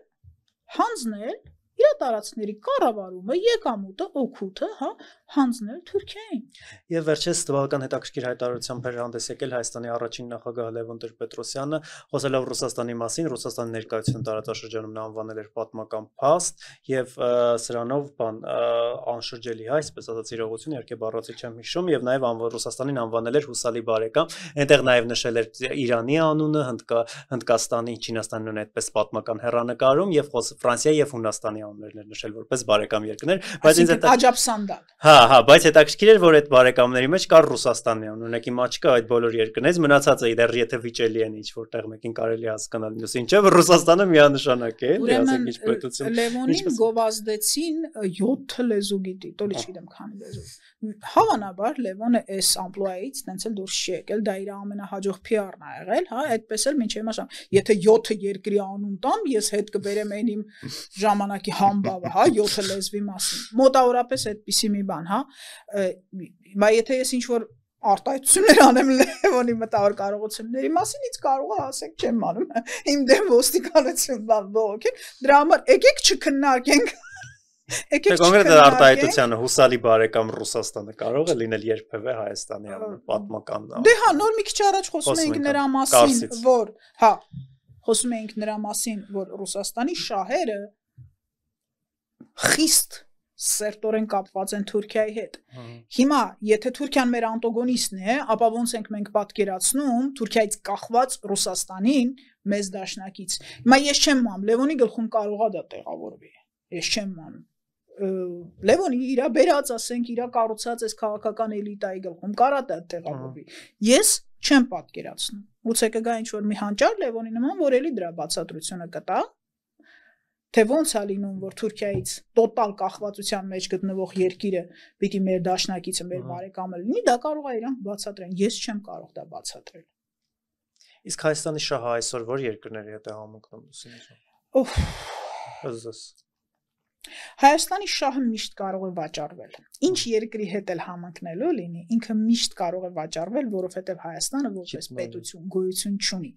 հանձնել իր Ասիա տարածքների կառավարումը եկամուտը օգուտը, հա, հանձնել Թուրքիային։
Եվ վերջերս տվական հետաքրքիր հայտարարությամբ էր հանդես եկել Հայաստանի առաջին նախագահ Լևոն Տեր-Պետրոսյանը, խոսելով Ռուսաստանի մասին, Ռուսաստանի ներկայությունը տարածաշրջանում նա անվանել էր պատմական փաստ եւ սրանով անշրջելի հայ, այսպես ասած իրողություն, իհարկե բառացի չեմ հիշում, եւ նաեւ Ռուսաստանին անվանել էր հուսալի բարեկամ, այնտեղ նաեւ նշել էր Իրանի անունը, Հնդկաստանի, Չինաստանի նույն այդպես պատմական հեռանկարում եւ Ֆրանսիայի եւ Հունաստանի անուններն էր նշել որպես բարեկամ երկրներ,
բայց ինձ Աջապսանդալ։
Հա, բայց հետաքրքիր էր, որ այդ բարեկամների մեջ կար Ռուսաստանի անուն, ունեք իմ աչքը այդ բոլոր երկրներից, մնացածը դեռ եթե վիճելի են ինչ որտեղ մեկին կարելի հասկանալ, մյուսին չէ, որ Ռուսաստանը միանշանակ է, դիասակիչ պետություն։
Լևոնին գովազդեցին 7 լեզու գիտի, տոլի չգիտեմ քանի լեզու։ Հավանաբար Լևոնը այս ամպլուայից տենց էլ դուրս չի եկել, դա իր ամենահաջող PR-ն ա եղել, հա, այդպես էլ մինչև հիմա եթե 7 երկրի անուն տամ, ես հետ կբերեմ այն իմ ժամանակի համբավը, հա, 7 լեզվի մասին։ Մոտավորապես այդպիսի մի բան, հա, բայց եթե ես ինչ-որ արտահայտություններ անեմ Լևոնի մտավոր կարողությունների մասին, ինձ կարող է ասեք չեմ անում, իմ դեմ ոստիկանություն բողոքեն, դրա համար եկեք չքննարկենք։
Կոնկրետ արտահայտությանը հուսալի բարեկամ Ռուսաստանը կարող է լինել երբևէ Հայաստանի պատմական։
Դե հա, նոր մի քիչ առաջ խոսում էինք նրա մասին, որ, հա, խոսում էինք նրա մասին, որ Ռուսաստանի շահերը խիստ սերտորեն կապված են Թուրքիայի հետ։ Հիմա, եթե Թուրքիան մեր անտագոնիստն է, ապա ոնց ենք մենք պատկերացնում Թուրքիայից կախված Ռուսաստանին մեզ դաշնակից։ Հիմա ես չեմ մամ, Լևոնի գլխում կարող է դա տեղավորվի։ Ես չեմ մամ։ Լևոնի իր բերած, ասենք, իր կառուցած այս քաղաքական էլիտայի գլխում կարա դա տեղավորվի։ Ես չեմ պատկերացնում։ Ուցե կգա ինչ-որ մի հանճար Լևոնի նման, որ էլի դրա բացատրությունը կտա։ Թե ոնց է լինում, որ Թուրքիայից տոտալ կախվածության մեջ գտնվող երկիրը պիտի մեր դաշնակիցը, մեր բարեկամը լինի, դա կարող է իրանք բացատրեն։ Ես չեմ կարող դա բացատրել։
Իսկ Հայաստանի շահը այսօր որ երկրների հետ է համընկնում դուսին։
Հայաստանի շահը միշտ կարող է վաճառվել։ Ինչ երկրի հետ էլ համընկնելու լինի, ինքը միշտ կարող է վաճառվել, որովհետև Հայաստանը որպես պետություն գոյություն չունի։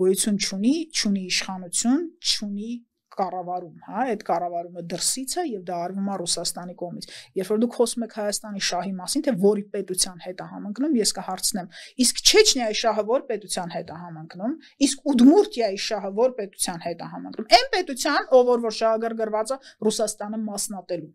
Գոյություն չունի, չունի իշխանություն, չունի կառավարում, հա, այդ կառավարումը դրսից է եւ դա արվում է Ռուսաստանի կողմից։ Երբ որ դուք խոսում եք Հայաստանի շահի մասին, թե որի պետության հետ է համընկնում, ես կհարցնեմ, իսկ Չեչնիայի շահը որ պետության հետ է համընկնում, իսկ Ուդմուրտիայի շահը որ պետության հետ է համընկնում։ Այն պետության, ով որ շահագրգռված է Ռուսաստանը մասնատելու։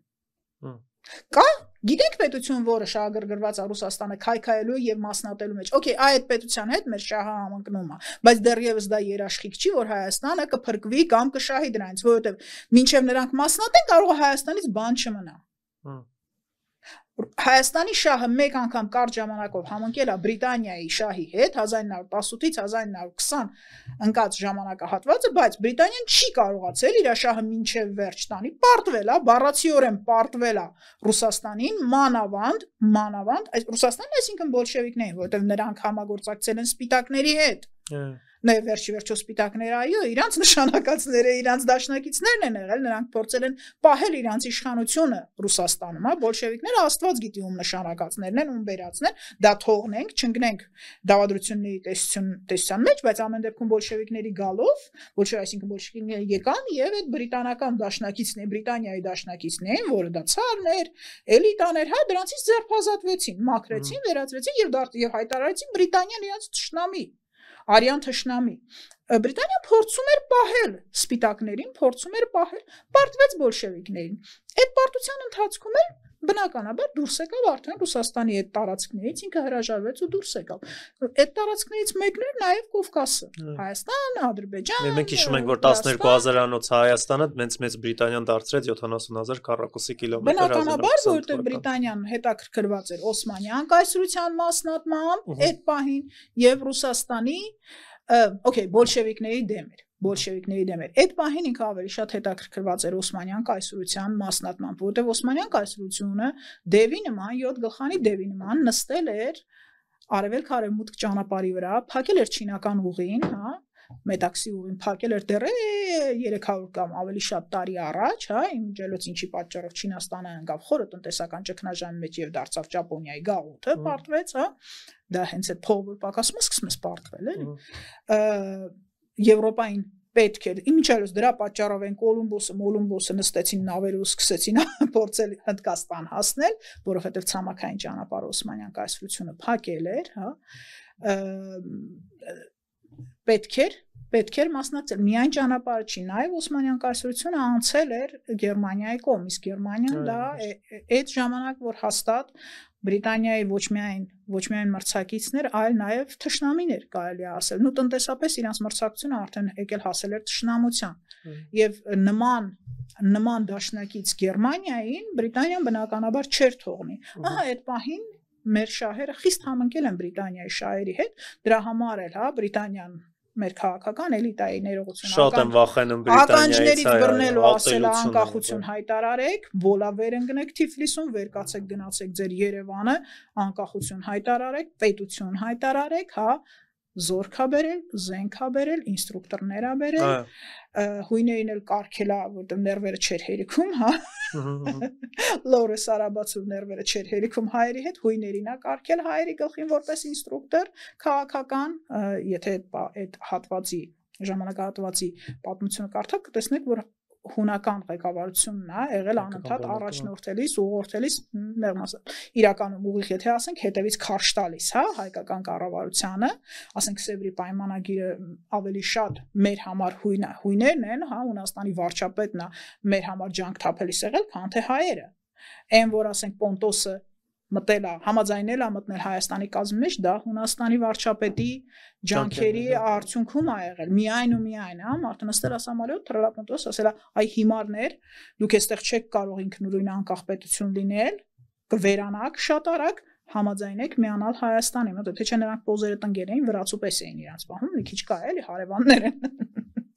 Կա գիտեք պետություն, որը շահագրգռված է Ռուսաստանը քայքայելու եւ մասնատելու մեջ։ Okay, այդ պետության հետ մեր շահը համընկնում է, բայց դեռևս դա երաշխիք չի, որ Հայաստանը կփրկվի կամ կշահի դրանից, որովհետեւ մինչեւ նրանք մասնատեն, կարող է Հայաստանից բան չմնա։ Հայաստանի շահը մեկ անգամ կարճ ժամանակով համընկել է Բրիտանիայի շահի հետ 1918-ից 1920 ընկած ժամանակահատվածը, բայց Բրիտանիան չի կարողացել իր շահը մինչև վերջ տանի, պարտվել է, բառացիորեն պարտվել է Ռուսաստանին, մանավանդ, այս Ռուսաստանն այսինքն բոլշևիկներին, որովհետև նրանք համագործակցել են սպիտակների հետ։ Նաև վերջի սպիտակները, այո, իրանց նշանակածները, իրանց դաշնակիցներն են եղել, նրանք փորձել են պահել իրանց իշխանությունը Ռուսաստանում, հա, բոլշևիկները աստված գիտի ում նշանակածներն են, ում բերածն են, դա թողնենք, չընկնենք դավադրությունների տեսության մեջ, բայց ամեն դեպքում բոլշևիկների գալով, այսինքն բոլշևիկները եկան եւ այդ բրիտանական դաշնակիցն, Բրիտանիայի դաշնակիցն էին, որը դա ցարներ, էլիտաներ, հա, դրանցից ձերբազատվեցին, մաքրեցին, վերածվեցին եւ հայտարարեցին Բրիտանիան իրանց թշնամի։ Արյան թշնամի։ Բրիտանիան փորձում էր պահել սպիտակներին, պարտվեց բոլշևիկներին։ Այդ պարտության ընթացքում էլ բնականաբար դուրս եկավ արդեն Ռուսաստանի այդ տարածքներից, ինքը հրաժարվեց ու դուրս եկավ։ Այդ տարածքներից մեկն էր նաև Կովկասը, Հայաստան, Ադրբեջան։
Մենք հիշում ենք, որ 12000-անոց Հայաստանը մեծ Բրիտանիան դարձրեց 70000 քառակուսի կիլոմետր։
Բնականաբար, որովհետև Բրիտանիան հետաքրքրված էր Օսմանյան կայսրության մասնատմամբ այդ պահին եւ Ռուսաստանի, բոլշևիկների դեմ էր։ Այդ պահին ինքը ավելի շատ հետաքրքրված էր Օսմանյան կայսրության մասնատմամբ, որովհետև Օսմանյան կայսրությունը դևի նման, 7 գլխանի դևի նման նստել էր արևելք-արևմուտք ճանապարհի վրա, փակել էր չինական ուղին, հա, Մետաքսի ուղին փակել էր դեռ 300 կամ ավելի շատ տարի առաջ, հա, իմիջելոց ինչի պատճառով Չինաստանը ընկավ խորը տնտեսական ճգնաժամի մեջ եւ դարձավ Ճապոնիայի գաղութը, պարտվեց, հա, դա հենց այդ փողը պակասում սկսում է պարտվել, էլի։ Եվրոպային պետք է իմիջիայլոց դրա պատճառով են Կոլումբոսը նստեցին նավերը ու սկսեցին փորձել Հնդկաստան հասնել, որովհետև ցամաքային ճանապարհը Օսմանյան կայսրությունը փակել էր, հա, պետք էր մասնակցել միայն ճանապարհը չի, նաև Օսմանյան կայսրությունը անցել էր Գերմանիայի կողմ, իսկ Գերմանիան դա այդ ժամանակ որ հաստատ Բրիտանիայի ոչ միայն մրցակիցներ, այլ նաև թշնամիներ կարելի է ասել։ Նու տնտեսապես իրենց մրցակցությունը արդեն եկել հասել էր թշնամության։ Եվ նման դաշնակից Գերմանիային Բրիտանիան բնականաբար չէր թողնի։ Ահա այդ պահին մեր շահերը խիստ համընկել են Բրիտանիայի շահերի հետ, դրա համար էլ, հա, Բրիտանիան մեր քաղաքական էլիտայի ներողություն
շատ են վախենում Բրիտանիայից
բռնելու ասել անկախություն հայտարարեք, բոլավեր ընկնեք Թիֆլիսում, վեր կացեք գնացեք ձեր Երևանը, անկախություն հայտարարեք, պետություն հայտարարեք, հա, զորքա բերել, զենքա բերել, ինստրուկտորներ ա բերել, հույներին էլ կարգելա, որտեղ ներվերը չէր հերիքում, հա, Լորես Արաբացու ներվերը չէր հերիքում հայերի հետ, հույներին ա կարգել հայերի գլխին որպես ինստրուկտոր քաղաքական, եթե այդ հատվածի ժամանակահատվածի պատմությունը կարդաք, կտեսնեք, որ հունական ղեկավարությունն է եղել անընդհատ առաջնորդելիս, ուղղորդելիս, իրականում ուղիղ եթե ասենք, հետևից քարշ տալիս, հա, հայկական կառավարությանը, ասենք Սևրի պայմանագիրը ավելի շատ մեր համար հույներն են, հա, Հունաստանի վարչապետն է մեր համար ջանք թափելիս եղել, քան թե հայերը։ Այն որ ասենք Պոնտոսը մտել է, համաձայնել է մտնել Հայաստանի կազմի մեջ, դա Հունաստանի վարչապետի ջանքերի արդյունքում է եղել, միայն ու միայն, հա, մարդը նստել է սամալյոտ, թռել է Պոնտոս, ասել է, այ հիմարներ, դուք այստեղ չեք կարող ինքնուրույն անկախ պետություն լինել, կվերանաք շատ արագ, համաձայնեք միանալ Հայաստանի, թե չէ նրանք պոզերը տնկել էին, վրացու պես էին իրանց պահում, մի քիչ կա էլի հարևաններ են։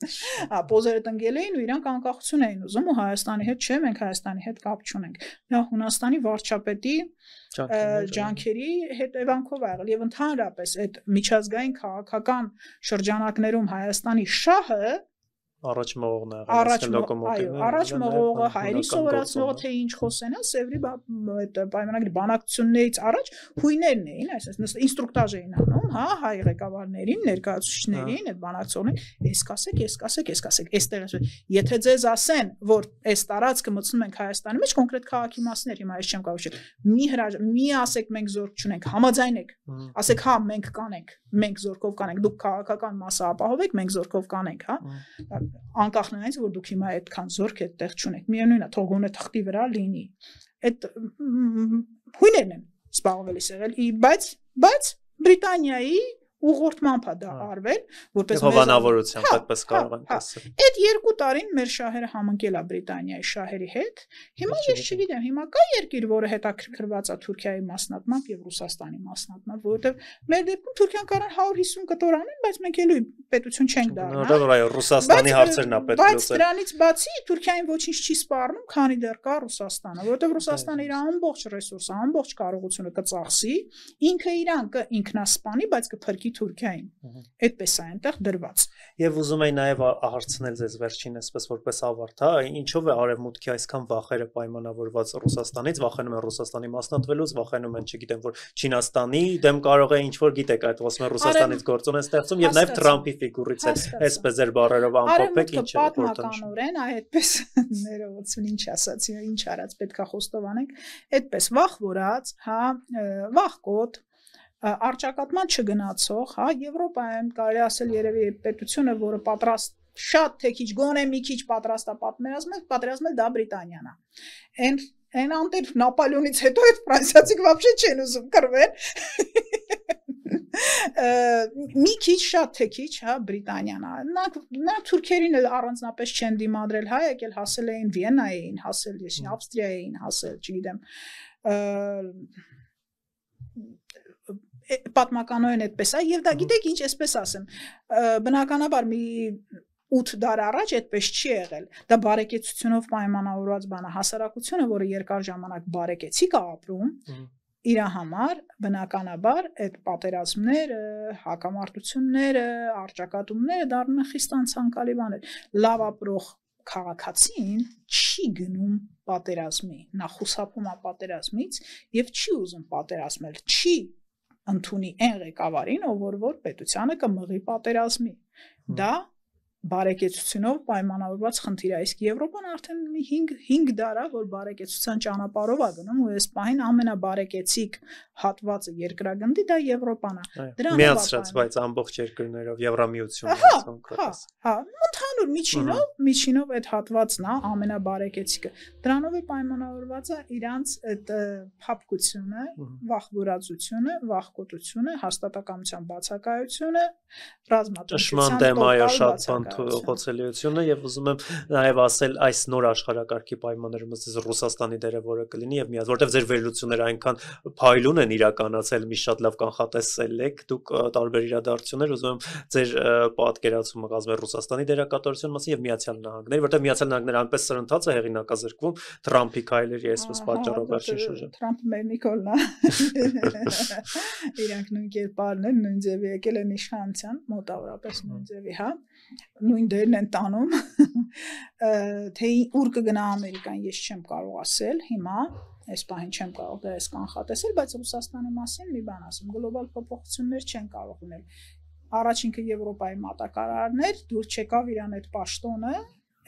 Պոզերը տնկել էին ու իրանք անկախություն էին ուզում ու Հայաստանի հետ չէ, մենք Հայաստանի հետ կապ չունենք։ Դա Հունաստանի վարչապետի ջանքերի հետևանքով ա եղել եւ ընդհանրապես այդ միջազգային քաղաքական շրջանակներում Հայաստանի շահը
առաջ մողողն է,
առաջ մողողը, հայերի սովորացնողը, թե ինչ խոսեն, Սևրի այդ պայմանագրի բանակցություններից առաջ հույներն էին, այսպես ինստրուկտաժ էին անում, հա, հայ ղեկավարներին, ներկայացուցիչներին, այդ բանակցողներին, էս կասեք, այստեղ եթե ձեզ ասեն, որ այս տարածքը մտցնում ենք Հայաստանի մեջ, կոնկրետ քաղաքի մասներ, հիմա ես չեմ կարող մի ասեք մենք զորք չունենք, համաձայնեք, ասեք հա մենք կանենք, մենք զորքով կանենք, դուք քաղաքական մասը ապահովեք, մենք զորքով կանենք, հա, անկախ նրանից որ դուք հիմա այդքան զորք այդտեղ չունեք, միևնույն է, թող գոնե թղթի վրա լինի, այդ հույներն են զբաղվելիս եղել, բայց Բրիտանիայի ուղղորդմամբ է դա արվել, որպես
հովանավորությամբ այդպես կարող ենք ասել։
Այդ 2 տարին մեր շահերը համընկել է Բրիտանիայի շահերի հետ։ Հիմա ես չգիտեմ, հիմա կա երկիր, որը հետաքրքրված է Թուրքիայի մասնատմամբ եւ Ռուսաստանի մասնատմամբ, որովհետեւ մեր դեպքում Թուրքիան կարող 150 կտոր անեն, բայց մենք էլի պետություն չենք դառնա։
Որտեղ այո, Ռուսաստանի հարցերն է պետք
լուծել։ Բայց դրանից բացի Թուրքիային ոչինչ չի սպառնում, քանի դեռ կա Ռուսաստանը, որովհետեւ Ռուսաստանը իր ամբողջ ռեսուրսը, ամբողջ կարողությունը կծախսի, ինքը իրան կինքնասպանի, բայց կփրկի Թուրքիային։ Այդպես է այնտեղ դրված։
Եվ ուզում եի նաև հարցնել ձեզ վերջին այսպես որպես ավարտ, հա, ինչով է արևմուտքի այսքան վախերը պայմանավորված Ռուսաստանից, վախենում են Ռուսաստանի մասնատվելուց, վախենում են, չգիտեմ, որ Չինաստանի դեմ կարող է ինչ-որ գիտեք, այդ ասում են Ռուսաստանից գործոն է ստեղծում եւ նաև Թրամփի ֆիգուրից է, այսպես ձեր բառերով ամփոփեք ինչ է
պատմականորեն, այդպես ներողություն ինչ ասացի, ինչ արած պետքա խոստովանենք, այդպես վախ որած, հա, վախկոտ արճակատման չգնացող, հա, Եվրոպայում կարելի ասել երևի պետությունը, որը պատրաստ շատ թե քիչ գոնե մի քիչ պատրաստ է պատերազմել դա Բրիտանիան է։ Այն անտեր Նապոլեոնից հետո այդ ֆրանսիացիք вообще չեն ուզում կռվել։ Մի քիչ շատ թե քիչ, հա, Բրիտանիան է։ Նա թուրքերին էլ առանձնապես չեն դիմադրել, հա, եկել հասել էին Վիեննային, հասել Ավստրիային, հասել, չգիտեմ, պատմականորեն այդպես է եւ դա գիտեք ինչ այսպես ասեմ բնականաբար մի 8 դար առաջ այդպես չի եղել դա բարեկեցությունով պայմանավորված բան է հասարակությունը որը երկար ժամանակ բարեկեցիկ է ապրում իր համար բնականաբար այդ պատերազմները հակամարտությունները արճակատումները դառնում են խիստ անցանկալի բաներ լավ ապրող քաղաքացին չի գնում պատերազմի նա խուսափում է պատերազմից եւ չի ուզում պատերազմել չի ընդունի այն ղեկավարին, ով որ պետությանը կմղի պատերազմի։ Դա բարեկեցությունով պայմանավորված խնդիր է, իսկ Եվրոպան արդեն 5 դար է, որ բարեկեցության ճանապարհով է գնում, ու այս պահին ամենաբարեկեցիկ հատվածը երկրագնդի դա Եվրոպան է։
Միացրած, բայց ամբողջ երկրներով Եվրամիությունն
հա, ընդհանուր միջինով այդ հատվածն է ամենաբարեկեցիկը։ Դրանով է պայմանավորված է իրանց այդ փափկությունը, վախվորածությունը, վախկոտությունը, հաստատակամության բացակայությունը, ռազմաճնշության
խոցելիությունը եւ ուզում եմ նաեւ ասել այս նոր աշխարհակարգի պայմաններում ըստ Ռուսաստանի դերը որը կլինի եւ միած որտեւ ձեր վերլուծությունները այնքան փայլուն են իրականացել մի շատ լավ կանխատեսել եք դուք տարբեր իրադարձություններ ուզում եմ ձեր պատկերացումը կազմել Ռուսաստանի դերակատարության մասին եւ Միացյալ Նահանգների որտեւ Միացյալ Նահանգները այնպես սրընթաց է հեղինակազրկվում Թրամփի քայլերի այսպես պատճառով վերջին շրջանում
Թրամփը մեր Նիկոլն է իրանք նույն կերպարն են նույն ձևի եկել են իշխանության մոտավորապես նույն ձևի հա նույն դերն են տանում թե ուր կգնա Ամերիկան ես չեմ կարող ասել հիմա այս պահին չեմ կարող դա կանխատեսել բայց Ռուսաստանի մասին մի բան ասեմ գլոբալ փոփոխություններ չեն կարող ունել առաջինքը Եվրոպայի մատակարարներ դուր չեկավ իրան այդ պաշտոնը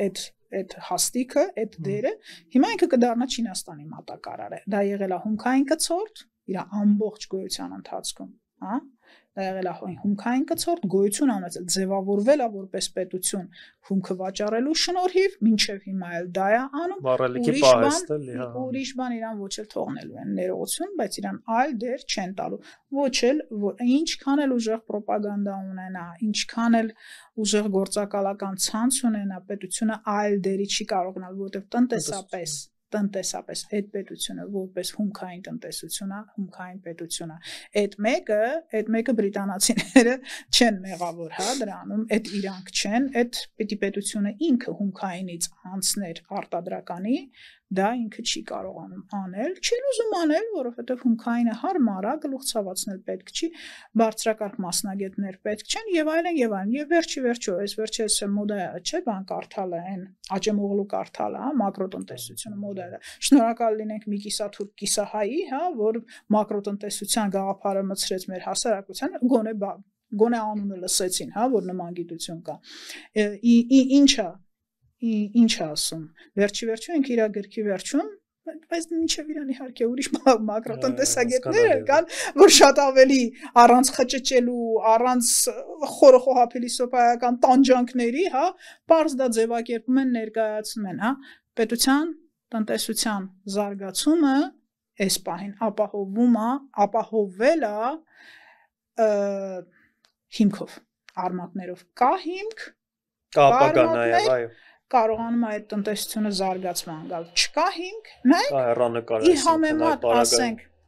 այդ հաստիկը այդ դերը հիմա ինքը կդառնա Չինաստանի մատակարարը դա եղել է հունքային կցորդ իր ամբողջ գոյության ընթացքում հա դա եղել է հունքային կցորդ գոյություն ունեցել ձևավորվել է որպես պետություն հունքը վաճառելու շնորհիվ մինչև հիմա էլ դա է անում ուրիշ բան իրան ոչ էլ թողնելու են ներողություն բայց իրան այլ դեր չեն տալու ոչ էլ ինչքան էլ ուժեղ ռոպագանդա ունենա ինչքան էլ ուժեղ գործակալական ցանց ունենա պետությունը այլ դերի չի կարող գնալ որովհետև տնտեսապես այդ պետությունը որպես հումքային տնտեսություն է, հումքային պետություն է։ Այդ մեկը բրիտանացիները չեն մեղավոր, հա, դրանում, այդ իրանք չեն, այդ պետությունը ինքը հումքայինից անցներ արտադրականի, դա ինքը չի կարողանում անել, չեն ուզում անել, որովհետև հումքայինը հարմար է, գլուխ ցավացնել պետք չի, բարձրակարգ մասնագետներ պետք չեն եւ այլն եւ վերջի այս վերջերս մոդա չէ, բան կարդալը այն աճեմուղլու կարդալը, հա, մակրոտնտեսությունը մոդա է։ Շնորհակալ լինենք մի կիսաթուրք կիսահայի, հա, որ մակրոտնտեսության գաղափարը մցրեց մեր հասարակությանը, գոնե անունը լսեցին, հա, որ նման գիտություն կա։ Ինչ ասում։ Վերջի ինքը իր գրքի վերջում, բայց մինչև իրան իհարկե ուրիշ մակրոտնտեսագետներ կան, որ շատ ավելի առանց խճճելու, առանց խորը փիլիսոփայական տանջանքների, հա, բարձ դա ձևակերպում են, ներկայացնում են, հա, պետության, տնտեսության զարգացումը այս պահին ապահովել է հիմքով, արմատներով, կա հիմք,
կա ապագա նաև, այո
կարողանում է այդ տնտեսությունը զարգացման գալ չկա հիմք նայեք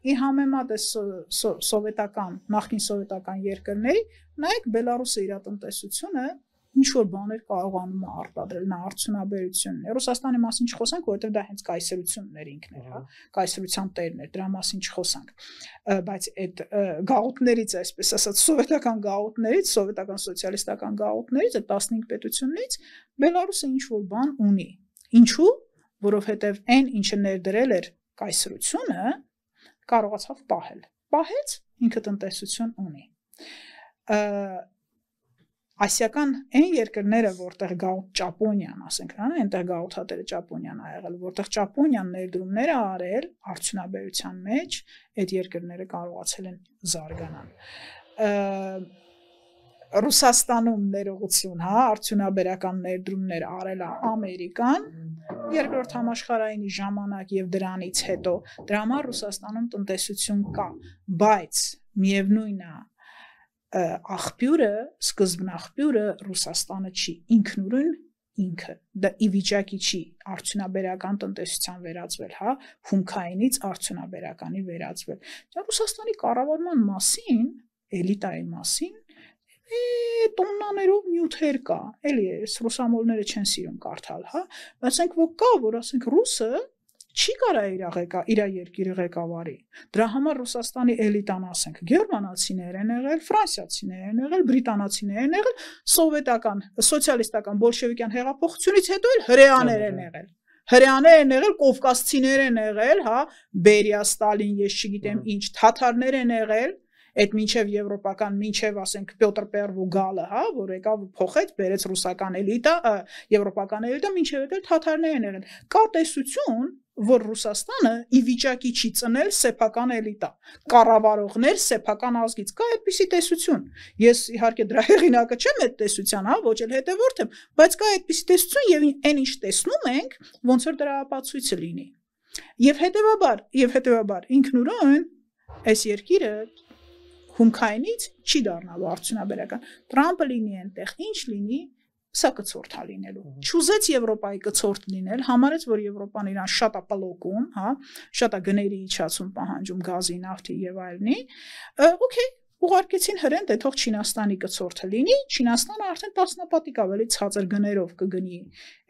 ի համեմատ է սովետական նախկին սովետական երկրների նայեք Բելարուսը իր տնտեսությունը ինչ որ բաներ կարողանում է արտադրել նա արդյունաբերությունն է Ռուսաստանի մասին չխոսանք որովհետև դա հենց կայսրություններ ինքն էր հա կայսրության տերն էր դրա մասին չխոսանք բայց այդ գաղութներից այսպես ասած սովետական գաղութներից սովետական սոցիալիստական գաղութներից այդ 15 պետություններից Բելարուսը ինչ որ բան ունի ինչու որովհետև այն ինչը ներդրել էր կայսրությունը կարողացավ պահեց ինքը տնտեսություն ունի Ասիական այն երկրները, որտեղ գաղութ Ճապոնիան, ասենք, այնտեղ գաղութատերը Ճապոնիան ա եղել, որտեղ Ճապոնիան ներդրումներ ա արել արդյունաբերության մեջ, այդ երկրները կարողացել են զարգանալ։ Ռուսաստանում ներողություն, հա, արդյունաբերական ներդրումներ արել է Ամերիկան, երկրորդ համաշխարհայինի ժամանակ եւ դրանից հետո դրա համար Ռուսաստանում տնտեսություն կա, բայց միևնույն է աղբյուրը, սկզբնաղբյուրը Ռուսաստանը չի ինքնուրույն ինքը, դա ի վիճակի չի արդյունաբերական տնտեսության վերածվել, հա, հումքայինից արդյունաբերականի վերածվել։ Ռուսաստանի կառավարման մասին, էլիտայի մասին, տոննաներով նյութեր կա, էլի ռուսամոլները չեն սիրում կարդալ, հա, բայց ասենք որ կա, որ ասենք ռուսը չի կարա իր երկիրը ղեկավարի։ Դրա համար Ռուսաստանի էլիտան ասենք գերմանացիներ են եղել, ֆրանսիացիներ են եղել, բրիտանացիներ են եղել, սովետական, սոցիալիստական բոլշևիկյան հեղափոխությունից հետո էլ հրեաներ են եղել։ Հրեաներ են եղել, կովկասցիներ են եղել, հա, Բերիա, Ստալին, ես չգիտեմ ինչ, թաթարներ են եղել, Այդ մինչև եվրոպական, մինչև ասենք Պյոտր Պերվու գալը, հա, որ եկավ ու փոխեց, բերեց ռուսական էլիտա, եվրոպական էլիտա, մինչև այդ թաթարներն եղել։ Կա տեսություն, որ Ռուսաստանը ի վիճակի չի ծնել սեփական էլիտա, կառավարողներ սեփական ազգից, կա այդպիսի տեսություն։ Ես իհարկե դրա հեղինակը չեմ այդ տեսության, հա, ոչ էլ հետևորդ եմ, բայց կա այդպիսի տեսություն եւ այն ինչ տեսնում ենք, ոնց որ դրա ապացույցը լինի։ Եվ հետեւաբար ինքնուրույն այս երկիրը հումքայինից չի դառնալու արդյունաբերական։ Տրամպը լինի այնտեղ, ինչ լինի, սա կցորդ լինելու։ Չուզեց Եվրոպայի կցորդ լինել, համարեց, որ Եվրոպան իրան շատ է պլոկում, հա, շատ է գների իջացում պահանջում գազի, նավթի եւ այլնի։ Okay, ուղարկեցին հրեն, դե թող Չինաստանի կցորդը լինի, Չինաստանը արդեն տասնապատիկ ավելի ցածր գներով կգնի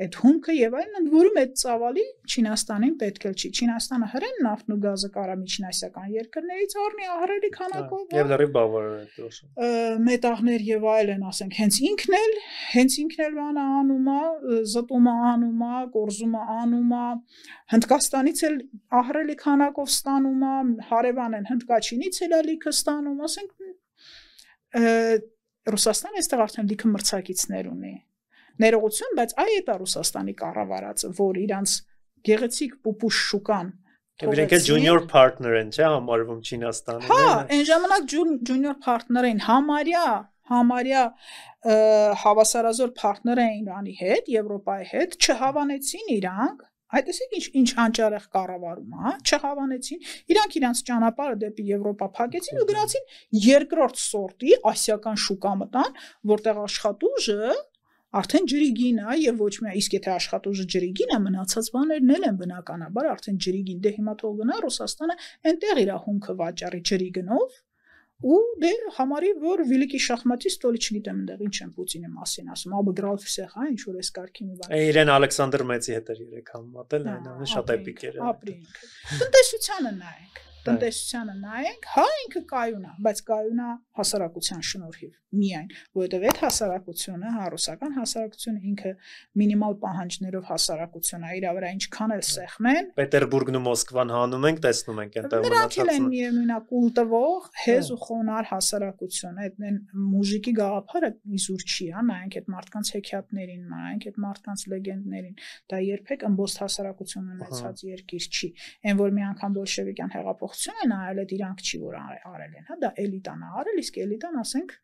այդ հումքը եւ այլն, ընդ որում այդ ծավալի Չինաստանին պետք էլ չի։ Չինաստանը հրեն նավթն ու գազը կարա միջնասիական երկրներից առնի ահռելի քանակով։
Եվ լրիվ բավարար է դրոշը։
Մետաղներ եւ այլն, ասենք, հենց ինքն էլ բանը անում է, զտումը անում է, կորզումը անում է, Հնդկաստանից էլ ահռելի քանակով ստանում է, հարևան են Հնդկաչինից էլ լիքը ստանում, ասենք, Ռուսաստանը այստեղ արդեն լիքը մրցակիցներ ունի։ Ներողություն, բայց այդ է Ռուսաստանի կառավարածը, որ իրանց գեղեցիկ պուպուշ շուկան
Իրենք էլ junior partner են, չէ՞, համարվում Չինաստանը։
Հա, այն ժամանակ junior partner էին, համարյա հավասարազոր partner էին Իրանի հետ, Եվրոպայի հետ, չհավանեցին իրանք, այդտեսեք ինչ անճարեղ կառավարում, հա, չհավանեցին, իրանք իրանց ճանապարհը դեպի Եվրոպա փակեցին ու գնացին երկրորդ սորտի ասիական շուկա մտան, որտեղ աշխատուժը արդեն ջրի գին է եւ ոչ միայն իսկ եթե աշխատուժը ջրի գին է, մնացած բաներն էլ են բնականաբար արդեն ջրի գին, դե հիմա թող գնա Ռուսաստանը այնտեղ իր հումքը վաճառի ջրի գնով ու դե համարի որ Վիլիկի շախմատի ստոլի չգիտեմ այնտեղ ինչ են Պուտինի մասին ասում, обыграл всех, հա, ինչ որ էս կարգի մի բան։
Իրեն Ալեքսանդր Մեծի հետ էր երեք համատել, այն շատ էպիկ էր։
Տնտեսությանը նայենք, հա ինքը կայուն է, բայց կայուն է հասարակության շնորհիվ միայն, որովհետև այդ հասարակությունը, հա ռուսական հասարակությունը ինքը մինիմալ պահանջներով հասարակություն է, իր վրա ինչքան էլ սեղմեն։
Պետերբուրգն ու Մոսկվան հանում ենք, տեսնում ենք այնտեղ
մնացածը։ Նրանք են միևնույն կուլ տվող, հեզ ու խոնար հասարակություն, այդ մուժիկի գաղափարը իզուր չի, հա, նայենք այդ մարդկանց հեքիաթներին, նայենք այդ մարդկանց լեգենդներին, դա երբեք ըմբոստ հասարակություն ունեցած երկիր չի, այն որ մի անգամ բոլշևիկյան հեղափոխություն են արել, այդ իրանք չի որ արել են, հա, դա էլիտան է արել, իսկ էլիտան ասենք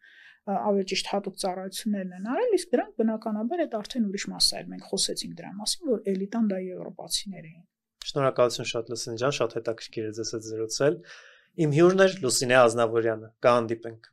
ավելի ճիշտ հատուկ ծառայություններն են արել, իսկ դրանք բնականաբար այդ արդեն ուրիշ մաս է, մենք խոսեցինք դրա մասին, որ էլիտան դա եվրոպացիներ էին։
Շնորհակալություն շատ Լուսինե ջան, շատ հետաքրքիր է ձեզ հետ զրուցել։ Իմ հյուրն էր Լուսինե Ազնավուրյանը։ Կհանդիպենք։